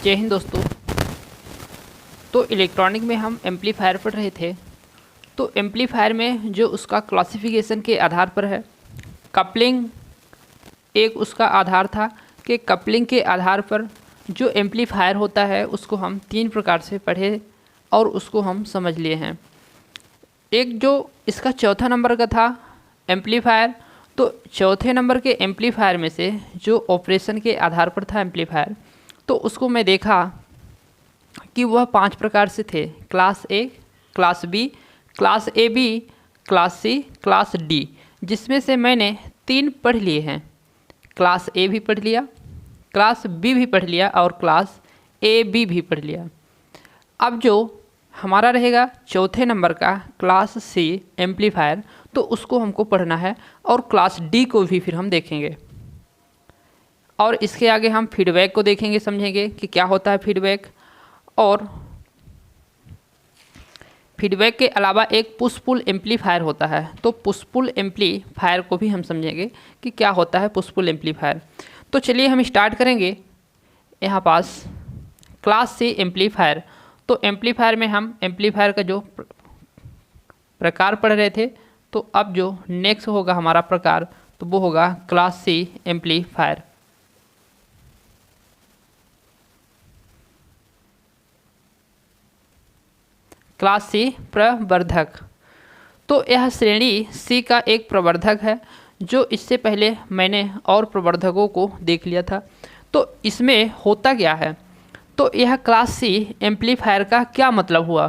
जय हिंद दोस्तों। तो इलेक्ट्रॉनिक में हम एम्पलीफायर पढ़ रहे थे। तो एम्पलीफायर में जो उसका क्लासिफिकेशन के आधार पर है, कपलिंग एक उसका आधार था कि कपलिंग के आधार पर जो एम्पलीफायर होता है उसको हम 3 प्रकार से पढ़े और उसको हम समझ लिए हैं। एक जो इसका चौथा नंबर का था एम्पलीफायर, तो चौथे नंबर के एम्पलीफायर में से जो ऑपरेशन के आधार पर था एम्पलीफायर, तो उसको मैं देखा कि वह 5 प्रकार से थे। Class A, class B, class A B, class C, class D, जिसमें से मैंने 3 पढ़ लिए हैं। क्लास ए भी पढ़ लिया, क्लास बी भी पढ़ लिया और क्लास ए बी भी पढ़ लिया। अब जो हमारा रहेगा चौथे नंबर का क्लास सी एम्पलीफायर, तो उसको हमको पढ़ना है और क्लास डी को भी फिर हम देखेंगे। और इसके आगे हम फीडबैक को देखेंगे, समझेंगे कि क्या होता है फीडबैक। और फीडबैक के अलावा एक पुश पुल एम्पलीफायर होता है, तो पुश पुल एम्पलीफायर को भी हम समझेंगे कि क्या होता है पुश पुल एम्पलीफायर। तो चलिए हम स्टार्ट करेंगे यहाँ पास क्लास सी एम्पलीफायर। तो एम्पलीफायर में हम एम्पलीफायर का जो प्रकार पढ़ रहे थे, तो अब जो नेक्स्ट होगा हमारा प्रकार, तो वो होगा class C amplifier. Class C प्रवर्धक, तो यह श्रेणी सी का एक प्रवर्धक है, जो इससे पहले मैंने और प्रवर्धकों को देख लिया था। तो इसमें होता क्या है, तो यह क्लास सी एम्पलीफायर का क्या मतलब हुआ।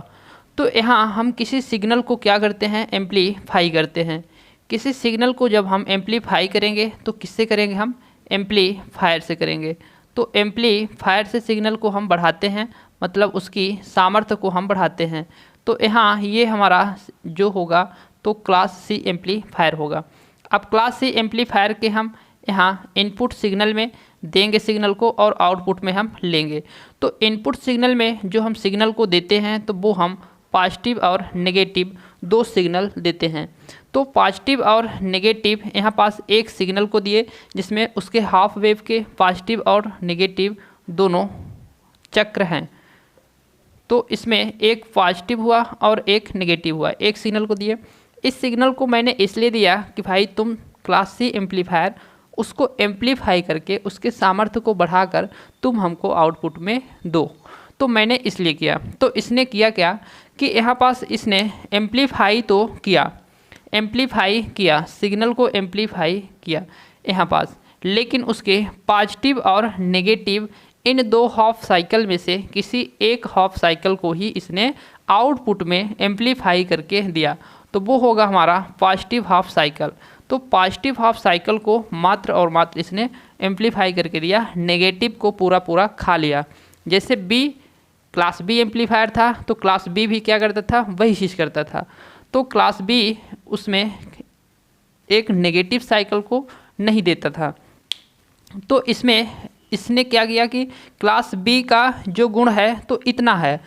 तो यहाँ हम किसी सिग्नल को क्या करते हैं, एम्पलीफाई करते हैं। किसी सिग्नल को जब हम एम्पलीफाई करेंगे तो किससे करेंगे, हम एम्पलीफायर से करेंगे। तो एम्पलीफायर से सिग्नल को हम बढ़ाते हैं, मतलब उसकी सामर्थ्य को हम बढ़ाते हैं। तो यहाँ ये हमारा जो होगा तो क्लास सी एम्पलीफायर होगा। अब क्लास सी एम्पलीफायर के हम यहाँ इनपुट सिग्नल में देंगे सिग्नल को और आउटपुट में हम लेंगे। तो इनपुट सिग्नल में जो हम सिग्नल को देते हैं, तो वो हम पॉजिटिव और नेगेटिव 2 सिग्नल देते हैं। तो पॉजिटिव और नेगेटिव यहाँ पास एक सिग्नल को दिए, जिसमें उसके हाफ वेव के पॉजिटिव और नेगेटिव दोनों चक्र हैं। तो इसमें एक पॉजिटिव हुआ और एक नेगेटिव हुआ, एक सिग्नल को दिए। इस सिग्नल को मैंने इसलिए दिया कि भाई तुम क्लास सी एम्पलीफायर उसको एम्पलीफाई करके उसके सामर्थ्य को बढ़ाकर तुम हमको आउटपुट में दो। तो मैंने इसलिए किया। तो इसने किया क्या कि यहाँ पास इसने एम्पलीफाई तो किया, एम्पलीफाई किया, सिग्नल को एम्पलीफाई किया यहाँ पास, लेकिन उसके पॉजिटिव और नेगेटिव इन 2 हाफ साइकिल में से किसी एक हाफ साइकिल को ही इसने आउटपुट में एम्पलीफाई करके दिया। तो वो होगा हमारा पॉजिटिव हाफ साइकिल। तो पॉजिटिव हाफ साइकिल को मात्र और मात्र इसने एम्पलीफाई करके दिया, नेगेटिव को पूरा पूरा खा लिया। जैसे बी क्लास बी एम्पलीफायर था, तो क्लास बी भी क्या करता था, वही चीज़ करता था। तो क्लास बी उसमें एक नेगेटिव साइकिल को नहीं देता था। तो इसमें इसने क्या किया कि क्लास बी का जो गुण है तो इतना है,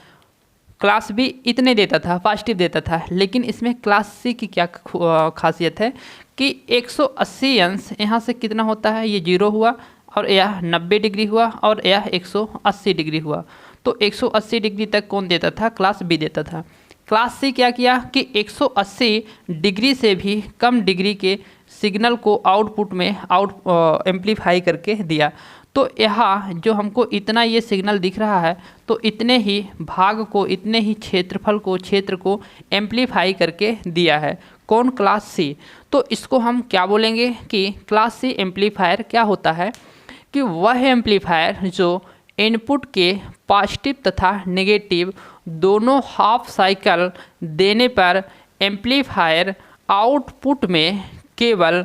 क्लास बी इतने देता था, पॉजिटिव देता था। लेकिन इसमें क्लास सी की क्या खासियत है कि 180 अंश यहाँ से कितना होता है, ये 0 हुआ और यह 90 डिग्री हुआ और यह 180 डिग्री हुआ। तो 180 डिग्री तक कौन देता था, क्लास बी देता था। क्लास सी क्या किया कि 180 डिग्री से भी कम डिग्री के सिग्नल को आउटपुट में एम्पलीफाई करके दिया। तो यहाँ जो हमको इतना ये सिग्नल दिख रहा है, तो इतने ही भाग को, इतने ही क्षेत्र को एम्पलीफाई करके दिया है। कौन, क्लास सी। तो इसको हम क्या बोलेंगे कि क्लास सी एम्पलीफायर क्या होता है कि वह एम्पलीफायर जो इनपुट के पॉजिटिव तथा नेगेटिव दोनों हाफ साइकिल देने पर एम्पलीफायर आउटपुट में केवल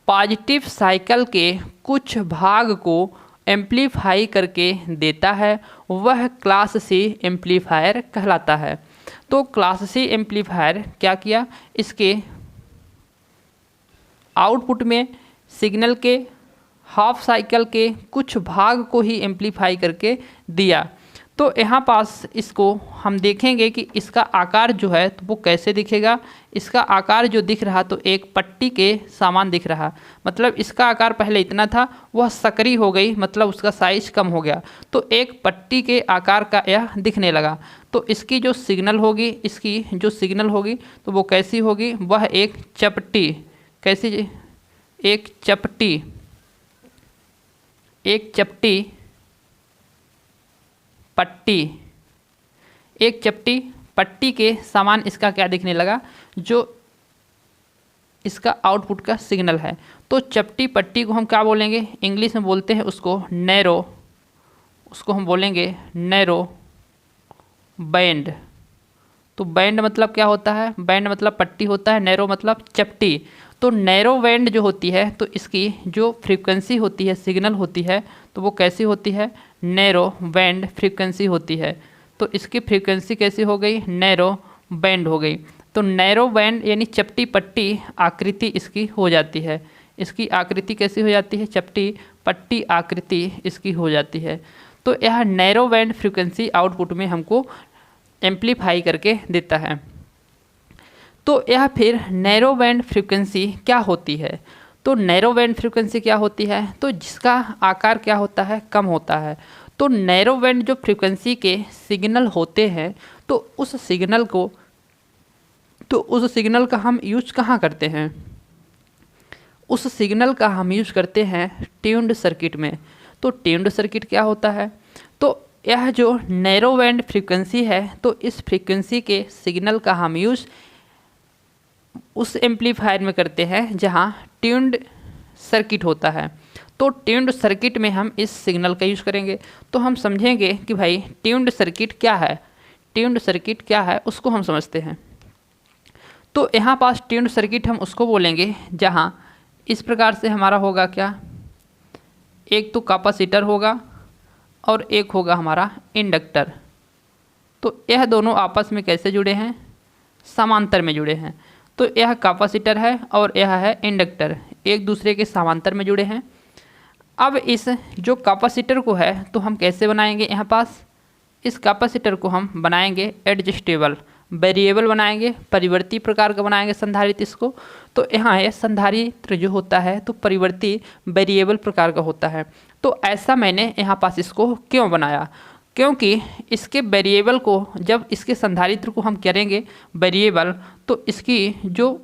पॉजिटिव साइकिल के कुछ भाग को एम्पलीफाई करके देता है, वह क्लास सी एम्पलीफायर कहलाता है। तो क्लास सी एम्पलीफायर क्या किया, इसके आउटपुट में सिग्नल के हाफ साइकिल के कुछ भाग को ही एम्पलीफाई करके दिया। तो यहाँ पास इसको हम देखेंगे कि इसका आकार जो है तो वो कैसे दिखेगा। इसका आकार जो दिख रहा तो एक पट्टी के समान दिख रहा, मतलब इसका आकार पहले इतना था, वह सकरी हो गई, मतलब उसका साइज कम हो गया, तो एक पट्टी के आकार का यह दिखने लगा। तो इसकी जो सिग्नल होगी, इसकी जो सिग्नल होगी तो वो कैसी होगी, वह एक चपटी, कैसी, एक चपटी, एक चपटी पट्टी, एक चपटी पट्टी के समान इसका क्या दिखने लगा, जो इसका आउटपुट का सिग्नल है। तो चपटी पट्टी को हम क्या बोलेंगे, इंग्लिश में बोलते हैं उसको नैरो, उसको हम बोलेंगे नैरो बैंड। तो बैंड मतलब क्या होता है, बैंड मतलब पट्टी होता है, नैरो मतलब चपटी। तो नैरो बैंड जो होती है तो इसकी जो फ्रीक्वेंसी होती है, सिग्नल होती है, तो वो कैसी होती है, नैरो बैंड फ्रीक्वेंसी होती है। तो इसकी फ्रीक्वेंसी कैसी हो गई, नैरो बैंड हो गई। तो नैरो बैंड यानी चपटी पट्टी आकृति इसकी हो जाती है। इसकी आकृति कैसी हो जाती है, चपटी पट्टी आकृति इसकी हो जाती है। तो यह नैरो बैंड फ्रीक्वेंसी आउटपुट में हमको एम्पलीफाई करके देता है। तो यह फिर नैरो बैंड फ्रीक्वेंसी क्या होती है, तो नैरो बैंड फ्रीक्वेंसी क्या होती है, तो जिसका आकार क्या होता है, कम होता है। तो नैरो बैंड जो फ्रीक्वेंसी के सिग्नल होते हैं तो उस सिग्नल का हम यूज कहाँ करते हैं, उस सिग्नल का हम यूज करते हैं ट्यून्ड सर्किट में। तो ट्यून्ड सर्किट क्या होता है, तो यह जो नैरो बैंड फ्रीक्वेंसी है तो इस फ्रीक्वेंसी के सिग्नल का हम यूज उस एम्पलीफायर में करते हैं जहां ट्यून्ड सर्किट होता है। तो ट्यून्ड सर्किट में हम इस सिग्नल का यूज़ करेंगे। तो हम समझेंगे कि भाई ट्यून्ड सर्किट क्या है, ट्यून्ड सर्किट क्या है उसको हम समझते हैं। तो यहाँ पास ट्यून्ड सर्किट हम उसको बोलेंगे जहाँ इस प्रकार से हमारा होगा क्या, एक तो कैपेसिटर होगा और एक होगा हमारा इंडक्टर। तो यह दोनों आपस में कैसे जुड़े हैं, समांतर में जुड़े हैं। तो यह कैपेसिटर है और यह है इंडक्टर, एक दूसरे के समांतर में जुड़े हैं। अब इस जो कैपेसिटर को है तो हम कैसे बनाएंगे, यहाँ पास इस कैपेसिटर को हम बनाएंगे एडजस्टेबल, वेरिएबल बनाएंगे, परिवर्ती प्रकार का बनाएंगे संधारित्र इसको। तो यहाँ ये संधारित्र जो होता है तो परिवर्ती वेरिएबल प्रकार का होता है। तो ऐसा मैंने यहाँ पास इसको क्यों बनाया, क्योंकि इसके वेरिएबल को जब इसके संधारित्र को हम करेंगे वेरिएबल तो इसकी जो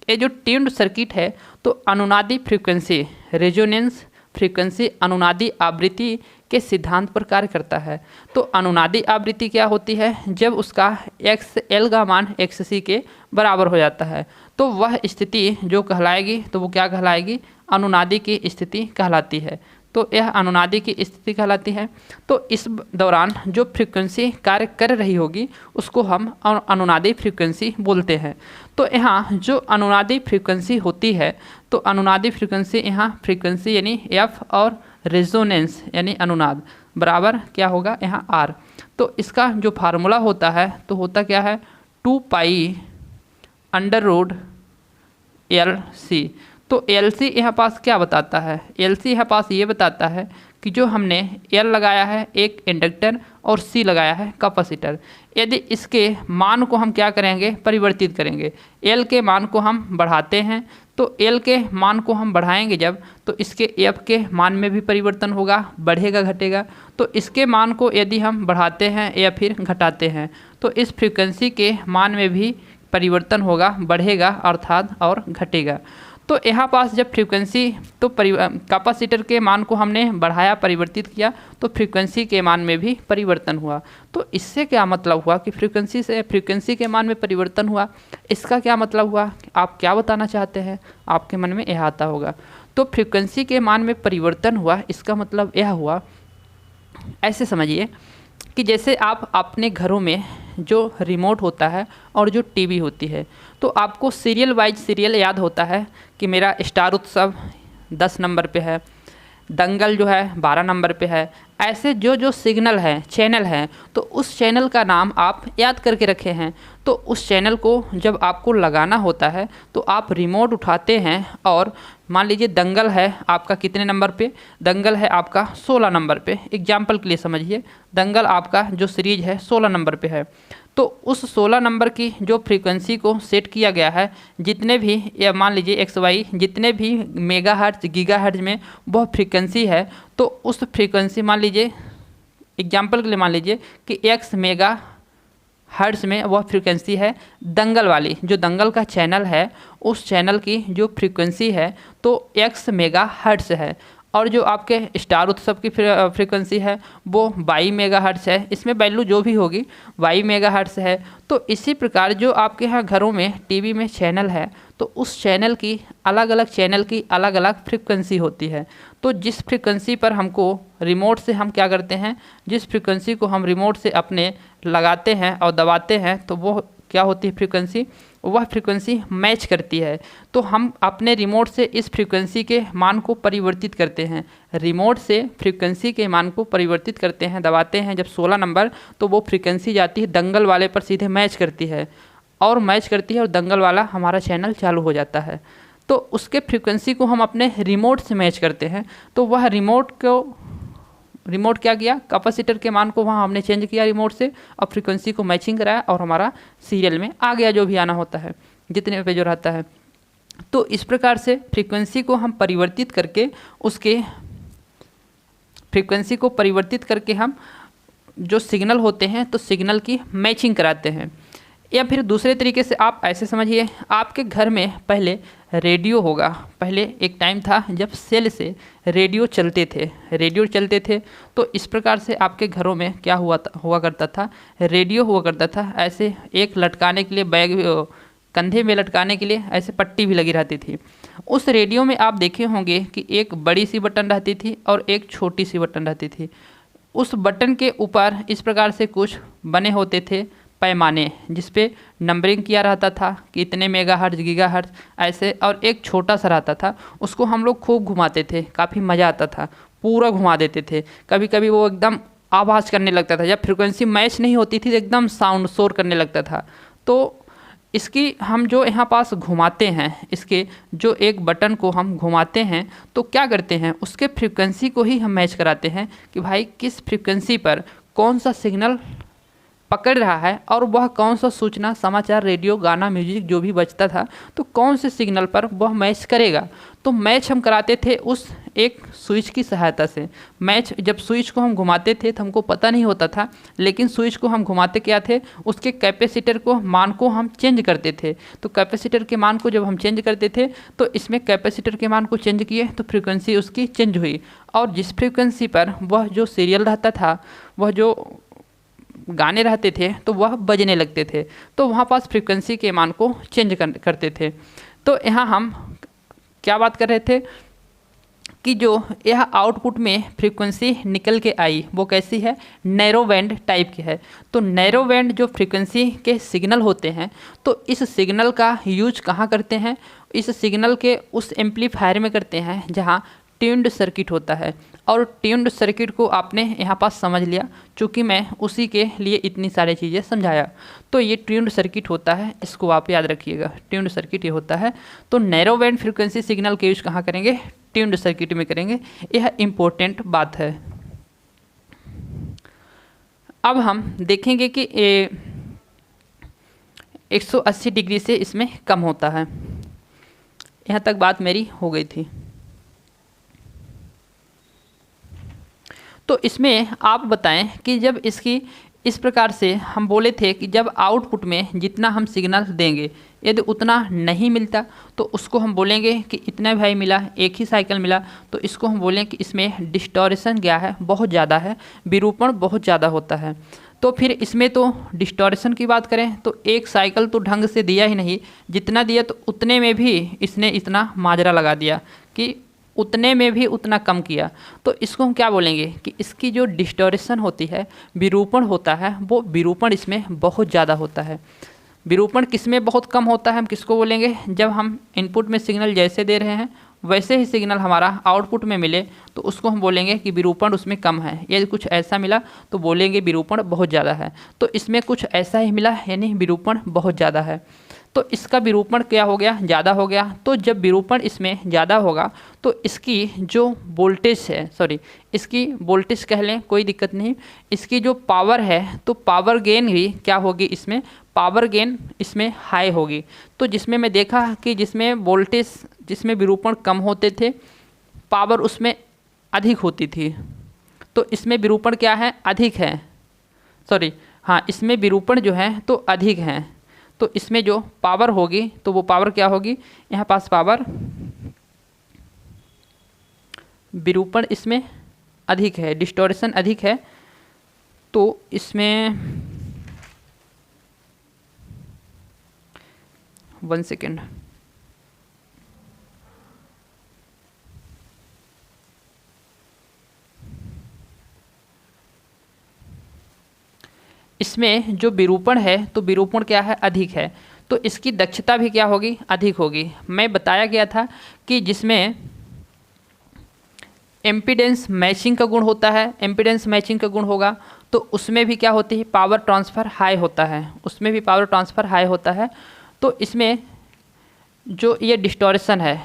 ये जो ट्यून्ड सर्किट है तो अनुनादी फ्रीक्वेंसी, रेजोनेंस फ्रीक्वेंसी अनुनादी आवृत्ति के सिद्धांत पर कार्य करता है। तो अनुनादी आवृत्ति क्या होती है, जब उसका XL का मान XC के बराबर हो जाता है तो वह स्थिति जो कहलाएगी तो वो क्या कहलाएगी, अनुनादी की स्थिति कहलाती है। तो यह अनुनादी की स्थिति कहलाती है। तो इस दौरान जो फ्रीक्वेंसी कार्य कर रही होगी उसको हम अनुनादी फ्रीक्वेंसी बोलते हैं। तो यहाँ जो अनुनादी फ्रीक्वेंसी होती है तो अनुनादी फ्रीक्वेंसी यहाँ फ्रीक्वेंसी यानी F और रेजोनेंस यानी अनुनाद बराबर क्या होगा यहाँ R। तो इसका जो फार्मूला होता है तो होता क्या है 2π√LC। तो LC यहाँ पास क्या बताता है, LC यहाँ पास ये बताता है कि जो हमने L लगाया है एक इंडक्टर और C लगाया है कैपेसिटर, यदि इसके मान को हम क्या करेंगे, परिवर्तित करेंगे। L के मान को हम बढ़ाते हैं तो L के मान को हम बढ़ाएंगे जब तो इसके F के मान में भी परिवर्तन होगा, बढ़ेगा घटेगा। तो इसके मान को यदि हम बढ़ाते हैं या फिर घटाते हैं तो इस फ्रीक्वेंसी के मान में भी परिवर्तन होगा, बढ़ेगा अर्थात और घटेगा। तो यहाँ पास जब फ्रीक्वेंसी तो कैपेसिटर के मान को हमने बढ़ाया, परिवर्तित किया तो फ्रीक्वेंसी के मान में भी परिवर्तन हुआ। तो इससे क्या मतलब हुआ कि फ्रीक्वेंसी से फ्रीक्वेंसी के मान में परिवर्तन हुआ, इसका क्या मतलब हुआ, आप क्या बताना चाहते हैं, आपके मन में यह आता होगा। तो फ्रीक्वेंसी के मान में परिवर्तन हुआ, इसका मतलब यह हुआ, ऐसे समझिए कि जैसे आप अपने घरों में जो रिमोट होता है और जो टीवी होती है तो आपको सीरियल वाइज सीरियल याद होता है कि मेरा स्टार उत्सव 10 नंबर पे है, दंगल जो है 12 नंबर पे है। ऐसे जो जो सिग्नल है, चैनल हैं, तो उस चैनल का नाम आप याद करके रखे हैं। तो उस चैनल को जब आपको लगाना होता है तो आप रिमोट उठाते हैं और मान लीजिए दंगल है आपका कितने नंबर पे, दंगल है आपका 16 नंबर पे, एग्जाम्पल के लिए समझिए, दंगल आपका जो सीरीज है 16 नंबर पे है। तो उस 16 नंबर की जो फ्रीक्वेंसी को सेट किया गया है, जितने भी या मान लीजिए XY जितने भी मेगाहर्ट्ज गीगाहर्ट्ज में वह फ्रीक्वेंसी है, तो उस फ्रीक्वेंसी मान लीजिए एग्जाम्पल के लिए मान लीजिए कि X मेगा हर्ट्ज में वह फ्रीक्वेंसी है दंगल वाली, जो दंगल का चैनल है उस चैनल की जो फ्रीक्वेंसी है तो X मेगा हर्ट्ज है। और जो आपके स्टार उत्सव की फ्रीक्वेंसी है वो वाई मेगा हर्ट्ज है, इसमें वैल्यू जो भी होगी वाई मेगा हर्ट्ज है। तो इसी प्रकार जो आपके यहाँ घरों में टीवी में चैनल है तो उस चैनल की अलग अलग चैनल की अलग अलग फ्रीक्वेंसी होती है। तो जिस फ्रीक्वेंसी पर हमको रिमोट से हम क्या करते हैं, जिस फ्रीक्वेंसी को हम रिमोट से अपने लगाते हैं और दबाते हैं तो वो क्या होती है फ्रीक्वेंसी, वह फ्रीक्वेंसी मैच करती है। तो हम अपने रिमोट से इस फ्रीक्वेंसी के मान को परिवर्तित करते हैं, रिमोट से फ्रीक्वेंसी के मान को परिवर्तित करते हैं, दबाते हैं जब 16 नंबर तो वो फ्रीक्वेंसी जाती है दंगल वाले पर सीधे मैच करती है और मैच करती है और दंगल वाला हमारा चैनल चालू हो जाता है। तो उसके फ्रीक्वेंसी को हम अपने रिमोट से मैच करते हैं। तो वह रिमोट क्या किया, कैपेसिटर के मान को वहाँ हमने चेंज किया रिमोट से और फ्रीक्वेंसी को मैचिंग कराया और हमारा सीरियल में आ गया जो भी आना होता है जितने पे जो रहता है। तो इस प्रकार से फ्रीक्वेंसी को हम परिवर्तित करके उसके फ्रीक्वेंसी को परिवर्तित करके हम जो सिग्नल होते हैं तो सिग्नल की मैचिंग कराते हैं। या फिर दूसरे तरीके से आप ऐसे समझिए, आपके घर में पहले रेडियो होगा, पहले एक टाइम था जब सेल से रेडियो चलते थे। तो इस प्रकार से आपके घरों में क्या हुआ करता था, रेडियो हुआ करता था। ऐसे एक लटकाने के लिए बैग कंधे में लटकाने के लिए ऐसे पट्टी भी लगी रहती थी। उस रेडियो में आप देखे होंगे कि एक बड़ी सी बटन रहती थी और एक छोटी सी बटन रहती थी। उस बटन के ऊपर इस प्रकार से कुछ बने होते थे पैमाने, जिस पे नंबरिंग किया रहता था कि इतने मेगाहर्ट्ज गीगाहर्ट्ज ऐसे, और एक छोटा सा रहता था उसको हम लोग खूब घुमाते थे, काफ़ी मज़ा आता था, पूरा घुमा देते थे। कभी कभी वो एकदम आवाज़ करने लगता था, जब फ्रिक्वेंसी मैच नहीं होती थी तो एकदम साउंड शोर करने लगता था। तो इसकी हम जो यहाँ पास घुमाते हैं, इसके जो एक बटन को हम घुमाते हैं तो क्या करते हैं, उसके फ्रीक्वेंसी को ही हम मैच कराते हैं कि भाई किस फ्रीक्वेंसी पर कौन सा सिग्नल पकड़ रहा है और वह कौन सा सूचना, समाचार, रेडियो, गाना, म्यूजिक जो भी बजता था तो कौन से सिग्नल पर वह मैच करेगा। तो मैच हम कराते थे उस एक स्विच की सहायता से। मैच जब स्विच को हम घुमाते थे तो हमको पता नहीं होता था, लेकिन स्विच को हम घुमाते क्या थे, उसके कैपेसिटर को मान को हम चेंज करते थे। तो कैपेसिटर के मान को जब हम चेंज करते थे तो इसमें कैपेसिटर के मान को चेंज किए तो फ्रीक्वेंसी उसकी चेंज हुई, और जिस फ्रीक्वेंसी पर वह जो सीरियल रहता था, वह जो गाने रहते थे तो वह बजने लगते थे। तो वहाँ पास फ्रीक्वेंसी के मान को चेंज करते थे। तो यहाँ हम क्या बात कर रहे थे कि जो यह आउटपुट में फ्रीक्वेंसी निकल के आई वो कैसी है, नैरो बैंड टाइप की है। तो नैरो बैंड जो फ्रीक्वेंसी के सिग्नल होते हैं तो इस सिग्नल का यूज कहाँ करते हैं, इस सिग्नल के उस एम्पलीफायर में करते हैं जहाँ ट्यून्ड सर्किट होता है। और ट्यून्ड सर्किट को आपने यहाँ पास समझ लिया, चूँकि मैं उसी के लिए इतनी सारी चीज़ें समझाया। तो ये ट्यून्ड सर्किट होता है, इसको आप याद रखिएगा, ट्यून्ड सर्किट ये होता है। तो नैरो बैंड फ्रीक्वेंसी सिग्नल के यूज कहाँ करेंगे, ट्यून्ड सर्किट में करेंगे। यह इम्पोर्टेंट बात है। अब हम देखेंगे कि 180 डिग्री से इसमें कम होता है। यहाँ तक बात मेरी हो गई थी। तो इसमें आप बताएं कि जब इसकी इस प्रकार से हम बोले थे कि जब आउटपुट में जितना हम सिग्नल देंगे यदि उतना नहीं मिलता तो उसको हम बोलेंगे कि इतना भाई मिला, एक ही साइकिल मिला, तो इसको हम बोलें कि इसमें डिस्टॉर्शन क्या है, बहुत ज़्यादा है, विरूपण बहुत ज़्यादा होता है। तो फिर इसमें तो डिस्टॉर्शन की बात करें तो एक साइकिल तो ढंग से दिया ही नहीं, जितना दिया तो उतने में भी इसने इतना माजरा लगा दिया कि उतने में भी उतना कम किया। तो इसको हम क्या बोलेंगे कि इसकी जो डिस्टॉर्शन होती है, विरूपण होता है, वो विरूपण इसमें बहुत ज़्यादा होता है। विरूपण किसमें बहुत कम होता है, हम किसको बोलेंगे, जब हम इनपुट में सिग्नल जैसे दे रहे हैं वैसे ही सिग्नल हमारा आउटपुट में मिले तो उसको हम बोलेंगे कि विरूपण उसमें कम है। यदि कुछ ऐसा मिला तो बोलेंगे विरूपण बहुत ज़्यादा है। तो इसमें कुछ ऐसा ही मिला यानी विरूपण बहुत ज़्यादा है। तो इसका विरूपण क्या हो गया, ज़्यादा हो गया। तो जब विरूपण इसमें ज़्यादा होगा तो इसकी जो वोल्टेज है, सॉरी इसकी वोल्टेज कह लें कोई दिक्कत नहीं, इसकी जो पावर है तो पावर गेन भी क्या होगी, इसमें पावर गेन इसमें हाई होगी। तो जिसमें मैं देखा कि जिसमें वोल्टेज, जिसमें विरूपण कम होते थे, पावर उसमें अधिक होती थी। तो इसमें विरूपण क्या है, अधिक है, सॉरी हाँ इसमें विरूपण जो है तो अधिक है। तो इसमें जो पावर होगी तो वो पावर क्या होगी, यहाँ पास पावर, विरूपण इसमें अधिक है, डिस्टॉर्शन अधिक है। तो इसमें 1 सेकेंड, इसमें जो विरूपण है तो विरूपण क्या है, अधिक है। तो इसकी दक्षता भी क्या होगी, अधिक होगी। मैं बताया गया था कि जिसमें एम्पीडेंस मैचिंग का गुण होता है, एम्पीडेंस मैचिंग का गुण होगा तो उसमें भी क्या होती है, पावर ट्रांसफ़र हाई होता है, उसमें भी पावर ट्रांसफ़र हाई होता है। तो इसमें जो ये डिस्टॉर्शन है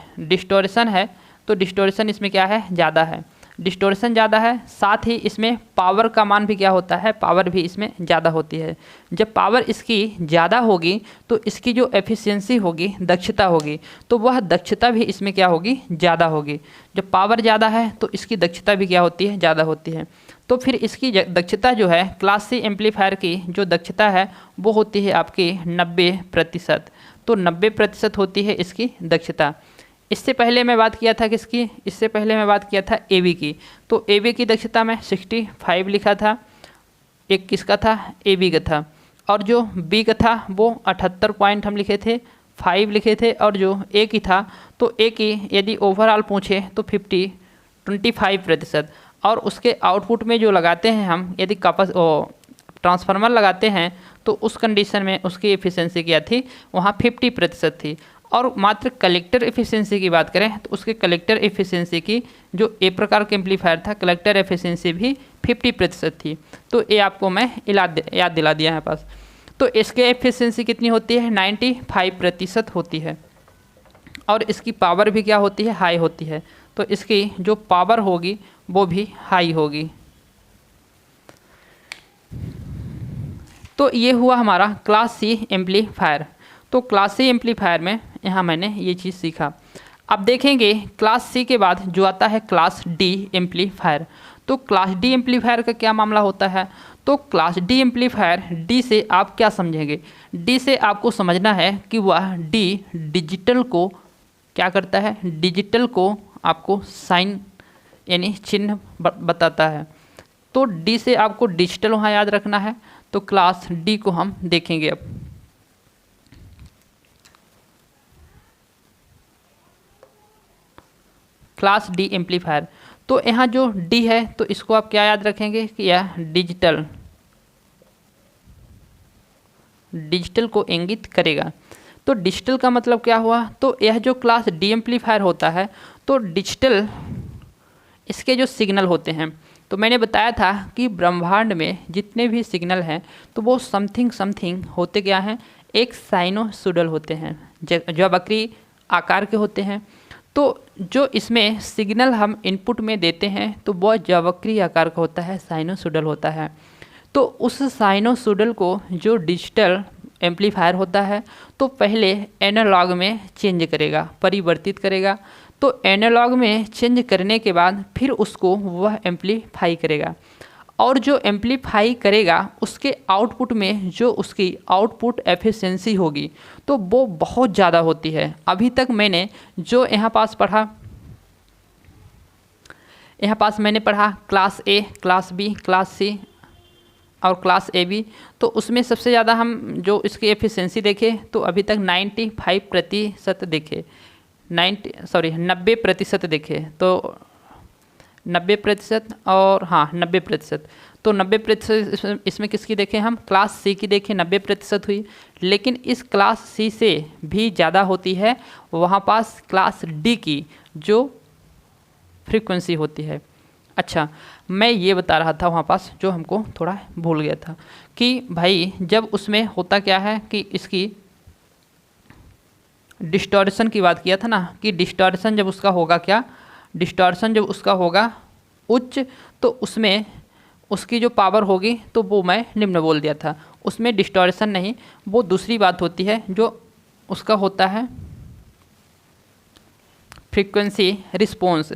तो डिस्टॉर्शन इसमें क्या है, ज़्यादा है, डिस्टॉर्शन ज़्यादा है। साथ ही इसमें पावर का मान भी क्या होता है, पावर भी इसमें ज़्यादा होती है। जब पावर इसकी ज़्यादा होगी तो इसकी जो एफिशिएंसी होगी, दक्षता होगी, तो वह दक्षता भी इसमें क्या होगी, ज़्यादा होगी। जब पावर ज़्यादा है तो इसकी दक्षता भी क्या होती है, ज़्यादा होती है। तो फिर इसकी दक्षता जो है, क्लास सी एम्पलीफायर की जो दक्षता है वो होती है आपकी 90%। तो 90% होती है इसकी दक्षता। इससे पहले मैं बात किया था किसकी, इससे पहले मैं बात किया था एवी की। तो एवी की दक्षता में 65 लिखा था, एक किसका था, एवी का था। और जो बी का था वो 78 पॉइंट हम लिखे थे, 5 लिखे थे। और जो ए की था तो ए की यदि ओवरऑल पूछे तो 25%। और उसके आउटपुट में जो लगाते हैं हम, यदि ट्रांसफार्मर लगाते हैं तो उस कंडीशन में उसकी एफिशिएंसी क्या थी, वहाँ 50% थी। और मात्र कलेक्टर एफिशिएंसी की बात करें तो उसके कलेक्टर एफिशिएंसी की, जो ए प्रकार के एम्पलीफायर था, कलेक्टर एफिशिएंसी भी 50% थी। तो ये आपको मैं याद दिला दिया है पास। तो इसके एफिशिएंसी कितनी होती है, 95% होती है। और इसकी पावर भी क्या होती है, हाई होती है। तो इसकी जो पावर होगी वो भी हाई होगी। तो ये हुआ हमारा क्लास सी एम्पलीफायर। तो क्लास सी एम्पलीफायर में यहाँ मैंने ये चीज़ सीखा। अब देखेंगे क्लास सी के बाद जो आता है क्लास डी एम्पलीफायर। तो क्लास डी एम्पलीफायर का क्या मामला होता है। तो क्लास डी एम्पलीफायर, डी से आप क्या समझेंगे, डी से आपको समझना है कि वह डी डिजिटल को क्या करता है, डिजिटल को आपको साइन यानी चिन्ह बताता है। तो डी से आपको डिजिटल वहाँ याद रखना है। तो क्लास डी को हम देखेंगे अब। क्लास डी एम्पलीफायर, तो यहाँ जो डी है तो इसको आप क्या याद रखेंगे कि यह डिजिटल को इंगित करेगा। तो डिजिटल का मतलब क्या हुआ, तो यह जो क्लास डी एम्पलीफायर होता है तो डिजिटल इसके जो सिग्नल होते हैं, तो मैंने बताया था कि ब्रह्मांड में जितने भी सिग्नल हैं तो वो समथिंग होते क्या हैं, एक साइनोसॉइडल होते हैं, जो वक्री आकार के होते हैं। तो जो इसमें सिग्नल हम इनपुट में देते हैं तो वह ज्यावक्रीय आकार का होता है, साइनोसॉइडल होता है। तो उस साइनोसॉइडल को जो डिजिटल एम्पलीफायर होता है तो पहले एनालॉग में चेंज करेगा, परिवर्तित करेगा। तो एनालॉग में चेंज करने के बाद फिर उसको वह एम्पलीफाई करेगा। और जो एम्पलीफाई करेगा उसके आउटपुट में जो उसकी आउटपुट एफिशिएंसी होगी तो वो बहुत ज़्यादा होती है। अभी तक मैंने जो यहाँ पास मैंने पढ़ा class A, class B, class C और क्लास ए बी, तो उसमें सबसे ज़्यादा हम जो इसकी एफिशिएंसी देखे तो अभी तक 95% देखे, 90% देखे। तो 90% और हाँ 90%, तो 90% इसमें किसकी देखें हम, क्लास सी की देखें, 90% हुई। लेकिन इस क्लास सी से भी ज़्यादा होती है वहाँ पास क्लास डी की जो फ्रीक्वेंसी होती है। अच्छा, मैं ये बता रहा था वहाँ पास जो हमको थोड़ा भूल गया था कि भाई जब उसमें होता क्या है कि इसकी डिस्टॉर्शन की बात किया था ना कि डिस्टॉर्शन जब उसका होगा क्या, डिस्टॉर्शन जब उसका होगा उच्च, तो उसमें उसकी जो पावर होगी तो वो मैं निम्न बोल दिया था, उसमें डिस्टॉर्शन नहीं, वो दूसरी बात होती है जो उसका होता है फ्रीक्वेंसी रिस्पॉन्स।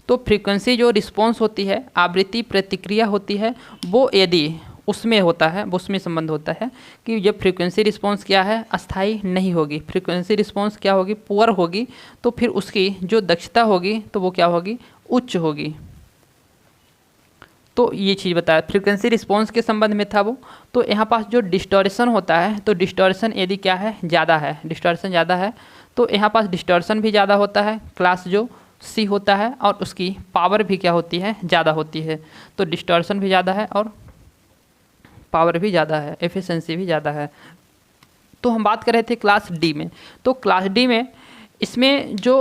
तो फ्रीक्वेंसी जो रिस्पॉन्स होती है, आवृत्ति प्रतिक्रिया होती है, वो यदि उसमें होता है, वो उसमें संबंध होता है कि जब फ्रीक्वेंसी रिस्पॉन्स क्या है, अस्थाई नहीं होगी, फ्रीक्वेंसी रिस्पॉन्स क्या होगी, पुअर होगी, तो फिर उसकी जो दक्षता होगी तो वो क्या होगी, उच्च होगी। तो ये चीज़ बताया, फ्रीक्वेंसी रिस्पॉन्स के संबंध में था वो। तो यहाँ पास जो डिस्टॉर्शन होता है, तो डिस्टॉर्शन यदि क्या है, ज़्यादा है, डिस्टॉर्शन ज़्यादा है, तो यहाँ पास डिस्टॉर्शन भी ज़्यादा होता है, क्लास जो सी होता है, और उसकी पावर भी क्या होती है, ज़्यादा होती है। तो डिस्टॉर्शन भी ज़्यादा है और पावर भी ज़्यादा है, एफिशिएंसी भी ज़्यादा है। तो हम बात कर रहे थे क्लास डी में। तो क्लास डी में इसमें जो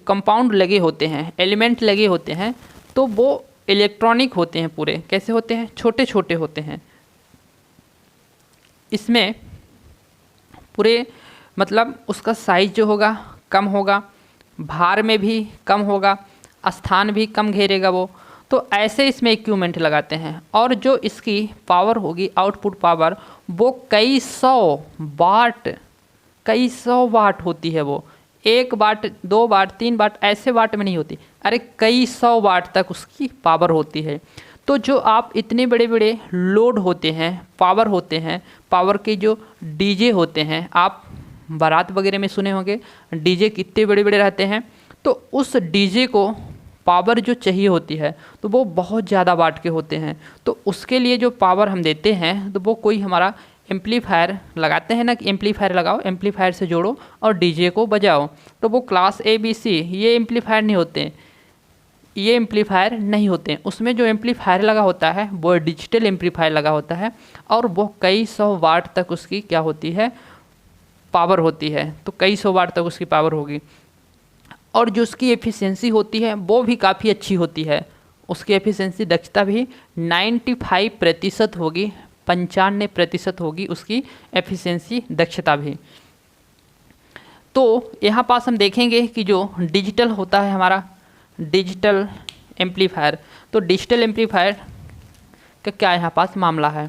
कंपाउंड लगे होते हैं, एलिमेंट लगे होते हैं, तो वो इलेक्ट्रॉनिक होते हैं पूरे। कैसे होते हैं, छोटे छोटे होते हैं। इसमें पूरे मतलब उसका साइज जो होगा कम होगा, भार में भी कम होगा, स्थान भी कम घेरेगा वो। तो ऐसे इसमें इक्विपमेंट लगाते हैं, और जो इसकी पावर होगी, आउटपुट पावर, वो कई सौ वाट होती है। वो 1 वाट, 2 वाट, 3 वाट, ऐसे वाट में नहीं होती, अरे कई सौ वाट तक उसकी पावर होती है। तो जो आप इतने बड़े बड़े लोड होते हैं, पावर होते हैं, पावर के जो डीजे होते हैं, आप बारात वगैरह में सुने होंगे डीजे कितने बड़े बड़े रहते हैं, तो उस डीजे को पावर जो चाहिए होती है तो वो बहुत ज़्यादा वाट के होते हैं। तो उसके लिए जो पावर हम देते हैं, तो वो कोई हमारा एम्पलीफायर लगाते हैं ना, कि एम्पलीफायर लगाओ, एम्पलीफायर से जोड़ो और डीजे को बजाओ। तो वो क्लास ए बी सी ये एम्पलीफायर नहीं होते, ये एम्पलीफायर नहीं होते हैं। उसमें जो एम्पलीफायर लगा होता है वो डिजिटल एम्पलीफायर लगा होता है, और वो कई सौ वाट तक उसकी क्या होती है, पावर होती है। तो कई सौ वाट तक उसकी पावर होगी, और जो उसकी एफिशिएंसी होती है वो भी काफ़ी अच्छी होती है। उसकी एफिशिएंसी दक्षता भी 95% होगी, 95% होगी उसकी एफिशिएंसी दक्षता भी। तो यहाँ पास हम देखेंगे कि जो डिजिटल होता है हमारा डिजिटल एम्पलीफायर, तो डिजिटल एम्पलीफायर का क्या यहाँ पास मामला है।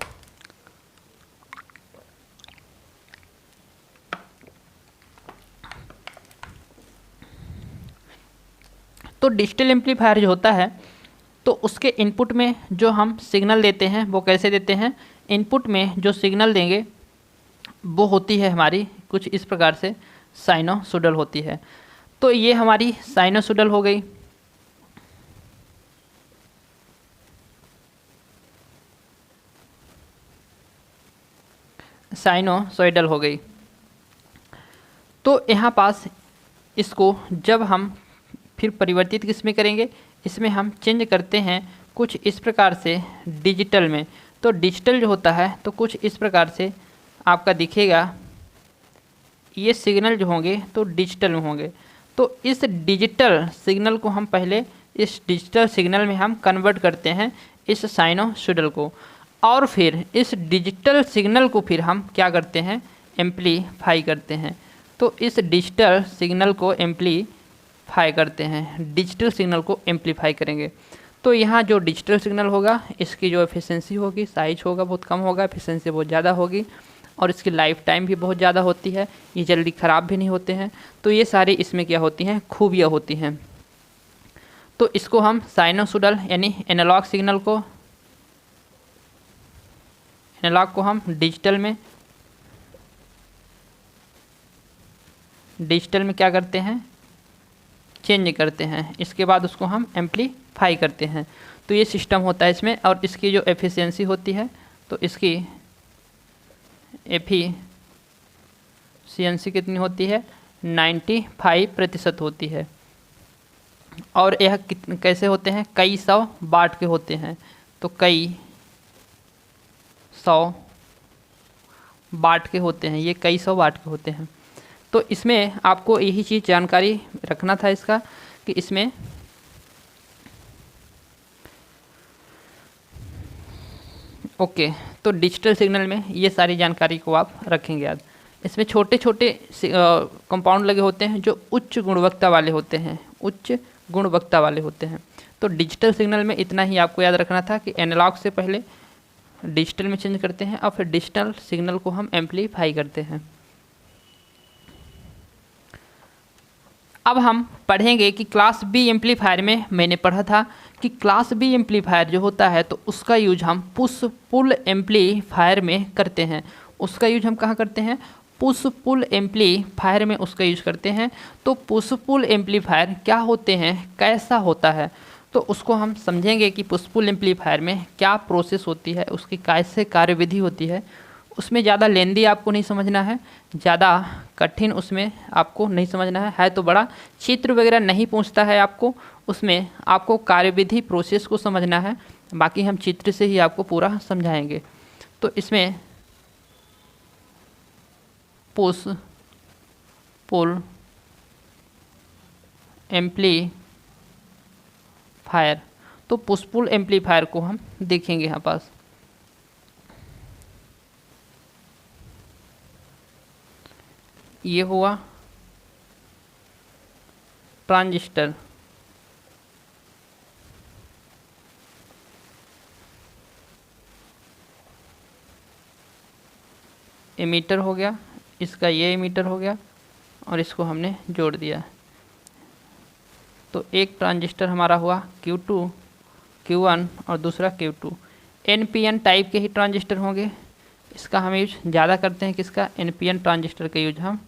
तो डिजिटल एम्पलीफायर जो होता है, तो उसके इनपुट में जो हम सिग्नल देते हैं वो कैसे देते हैं, इनपुट में जो सिग्नल देंगे वो होती है हमारी कुछ इस प्रकार से साइनोसॉइडल होती है। तो ये हमारी साइनोसॉइडल हो गई। साइनोसॉइडल हो गई। तो यहाँ पास इसको जब हम फिर परिवर्तित किस में करेंगे, इसमें हम चेंज करते हैं कुछ इस प्रकार से डिजिटल में। तो डिजिटल जो होता है तो कुछ इस प्रकार से आपका दिखेगा, ये सिग्नल जो होंगे तो डिजिटल में होंगे। तो इस डिजिटल सिग्नल को हम पहले इस डिजिटल सिग्नल में हम कन्वर्ट करते हैं इस साइनोसॉइडल को, और फिर इस डिजिटल सिग्नल को फिर हम क्या करते हैं, एम्पलीफाई करते हैं। तो इस डिजिटल सिग्नल को एम्पलीफाई करते हैं, डिजिटल सिग्नल को एम्पलीफाई करेंगे। तो यहाँ जो डिजिटल सिग्नल होगा इसकी जो एफिशिएंसी होगी, साइज होगा बहुत कम होगा, एफिशिएंसी बहुत ज़्यादा होगी, और इसकी लाइफ टाइम भी बहुत ज़्यादा होती है, ये जल्दी ख़राब भी नहीं होते हैं। तो ये सारी इसमें क्या होती हैं, खूबियाँ होती हैं। तो इसको हम साइनोसॉइडल यानी एनालॉग सिग्नल को, एनालॉग को हम डिजिटल में क्या करते हैं, चेंज करते हैं। इसके बाद उसको हम एम्पलीफाई करते हैं। तो ये सिस्टम होता है इसमें, और इसकी जो एफिशिएंसी होती है तो इसकी एफिशिएंसी कितनी होती है, 95% होती है। और यह कैसे होते हैं, कई सौ वाट के होते हैं। तो कई सौ वाट के होते हैं, ये कई सौ वाट के होते हैं। तो इसमें आपको यही चीज़ जानकारी रखना था इसका, कि इसमें ओके। तो डिजिटल सिग्नल में ये सारी जानकारी को आप रखेंगे याद। इसमें छोटे छोटे कंपाउंड लगे होते हैं जो उच्च गुणवत्ता वाले होते हैं, उच्च गुणवत्ता वाले होते हैं। तो डिजिटल सिग्नल में इतना ही आपको याद रखना था कि एनालॉग से पहले डिजिटल में चेंज करते हैं और फिर डिजिटल सिग्नल को हम एम्पलीफाई करते हैं। अब हम पढ़ेंगे कि क्लास बी एम्पलीफायर में मैंने पढ़ा था कि क्लास बी एम्पलीफायर जो होता है तो उसका यूज हम पुश पुल एम्पलीफायर में करते हैं। उसका यूज हम कहाँ करते हैं? पुश पुल एम्पलीफायर में उसका यूज करते हैं। तो पुश पुल एम्पलीफायर क्या होते हैं, कैसा होता है, तो उसको हम समझेंगे कि पुश पुल एम्पलीफायर में क्या प्रोसेस होती है, उसकी कैसे कार्यविधि होती है। उसमें ज़्यादा लेंदी आपको नहीं समझना है, ज़्यादा कठिन उसमें आपको नहीं समझना है तो बड़ा चित्र वगैरह नहीं पूछता है आपको, उसमें आपको कार्यविधि प्रोसेस को समझना है, बाकी हम चित्र से ही आपको पूरा समझाएंगे। तो इसमें पुश पुल एम्पलीफायर, तो पुश पुल एम्पलीफायर को हम देखेंगे यहाँ पास। ये हुआ ट्रांजिस्टर, एमीटर हो गया, इसका ये एमीटर हो गया और इसको हमने जोड़ दिया। तो एक ट्रांजिस्टर हमारा हुआ Q2, Q1 और दूसरा Q2। NPN टाइप के ही ट्रांजिस्टर होंगे, इसका हम यूज ज़्यादा करते हैं। किसका? NPN ट्रांजिस्टर का यूज हम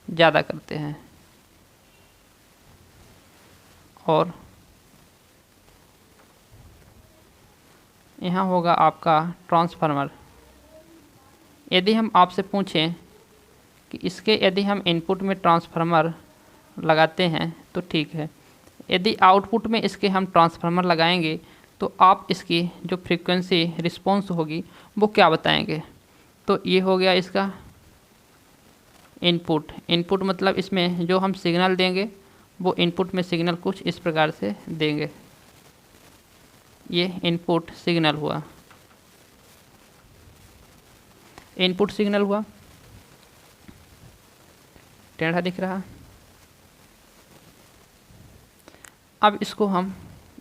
ज़्यादा करते हैं। और यहाँ होगा आपका ट्रांसफार्मर। यदि हम आपसे पूछें कि इसके यदि हम इनपुट में ट्रांसफार्मर लगाते हैं तो ठीक है, यदि आउटपुट में इसके हम ट्रांसफार्मर लगाएंगे तो आप इसकी जो फ्रीक्वेंसी रिस्पॉन्स होगी वो क्या बताएंगे? तो ये हो गया इसका इनपुट। इनपुट मतलब इसमें जो हम सिग्नल देंगे वो इनपुट में सिग्नल कुछ इस प्रकार से देंगे। ये इनपुट सिग्नल हुआ, इनपुट सिग्नल हुआ, टेढ़ा दिख रहा। अब इसको हम,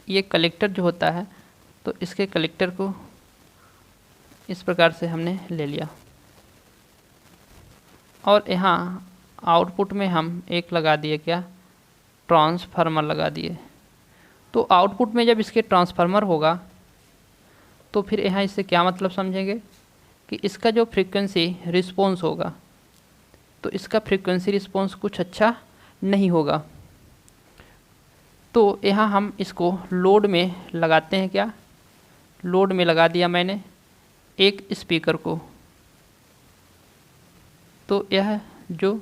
ये कलेक्टर जो होता है तो इसके कलेक्टर को इस प्रकार से हमने ले लिया और यहाँ आउटपुट में हम एक लगा दिए, क्या? ट्रांसफार्मर लगा दिए। तो आउटपुट में जब इसके ट्रांसफार्मर होगा तो फिर यहाँ इससे क्या मतलब समझेंगे कि इसका जो फ्रीक्वेंसी रिस्पॉन्स होगा तो इसका फ्रीक्वेंसी रिस्पॉन्स कुछ अच्छा नहीं होगा। तो यहाँ हम इसको लोड में लगाते हैं, क्या? लोड में लगा दिया मैंने एक स्पीकर को। तो यह जो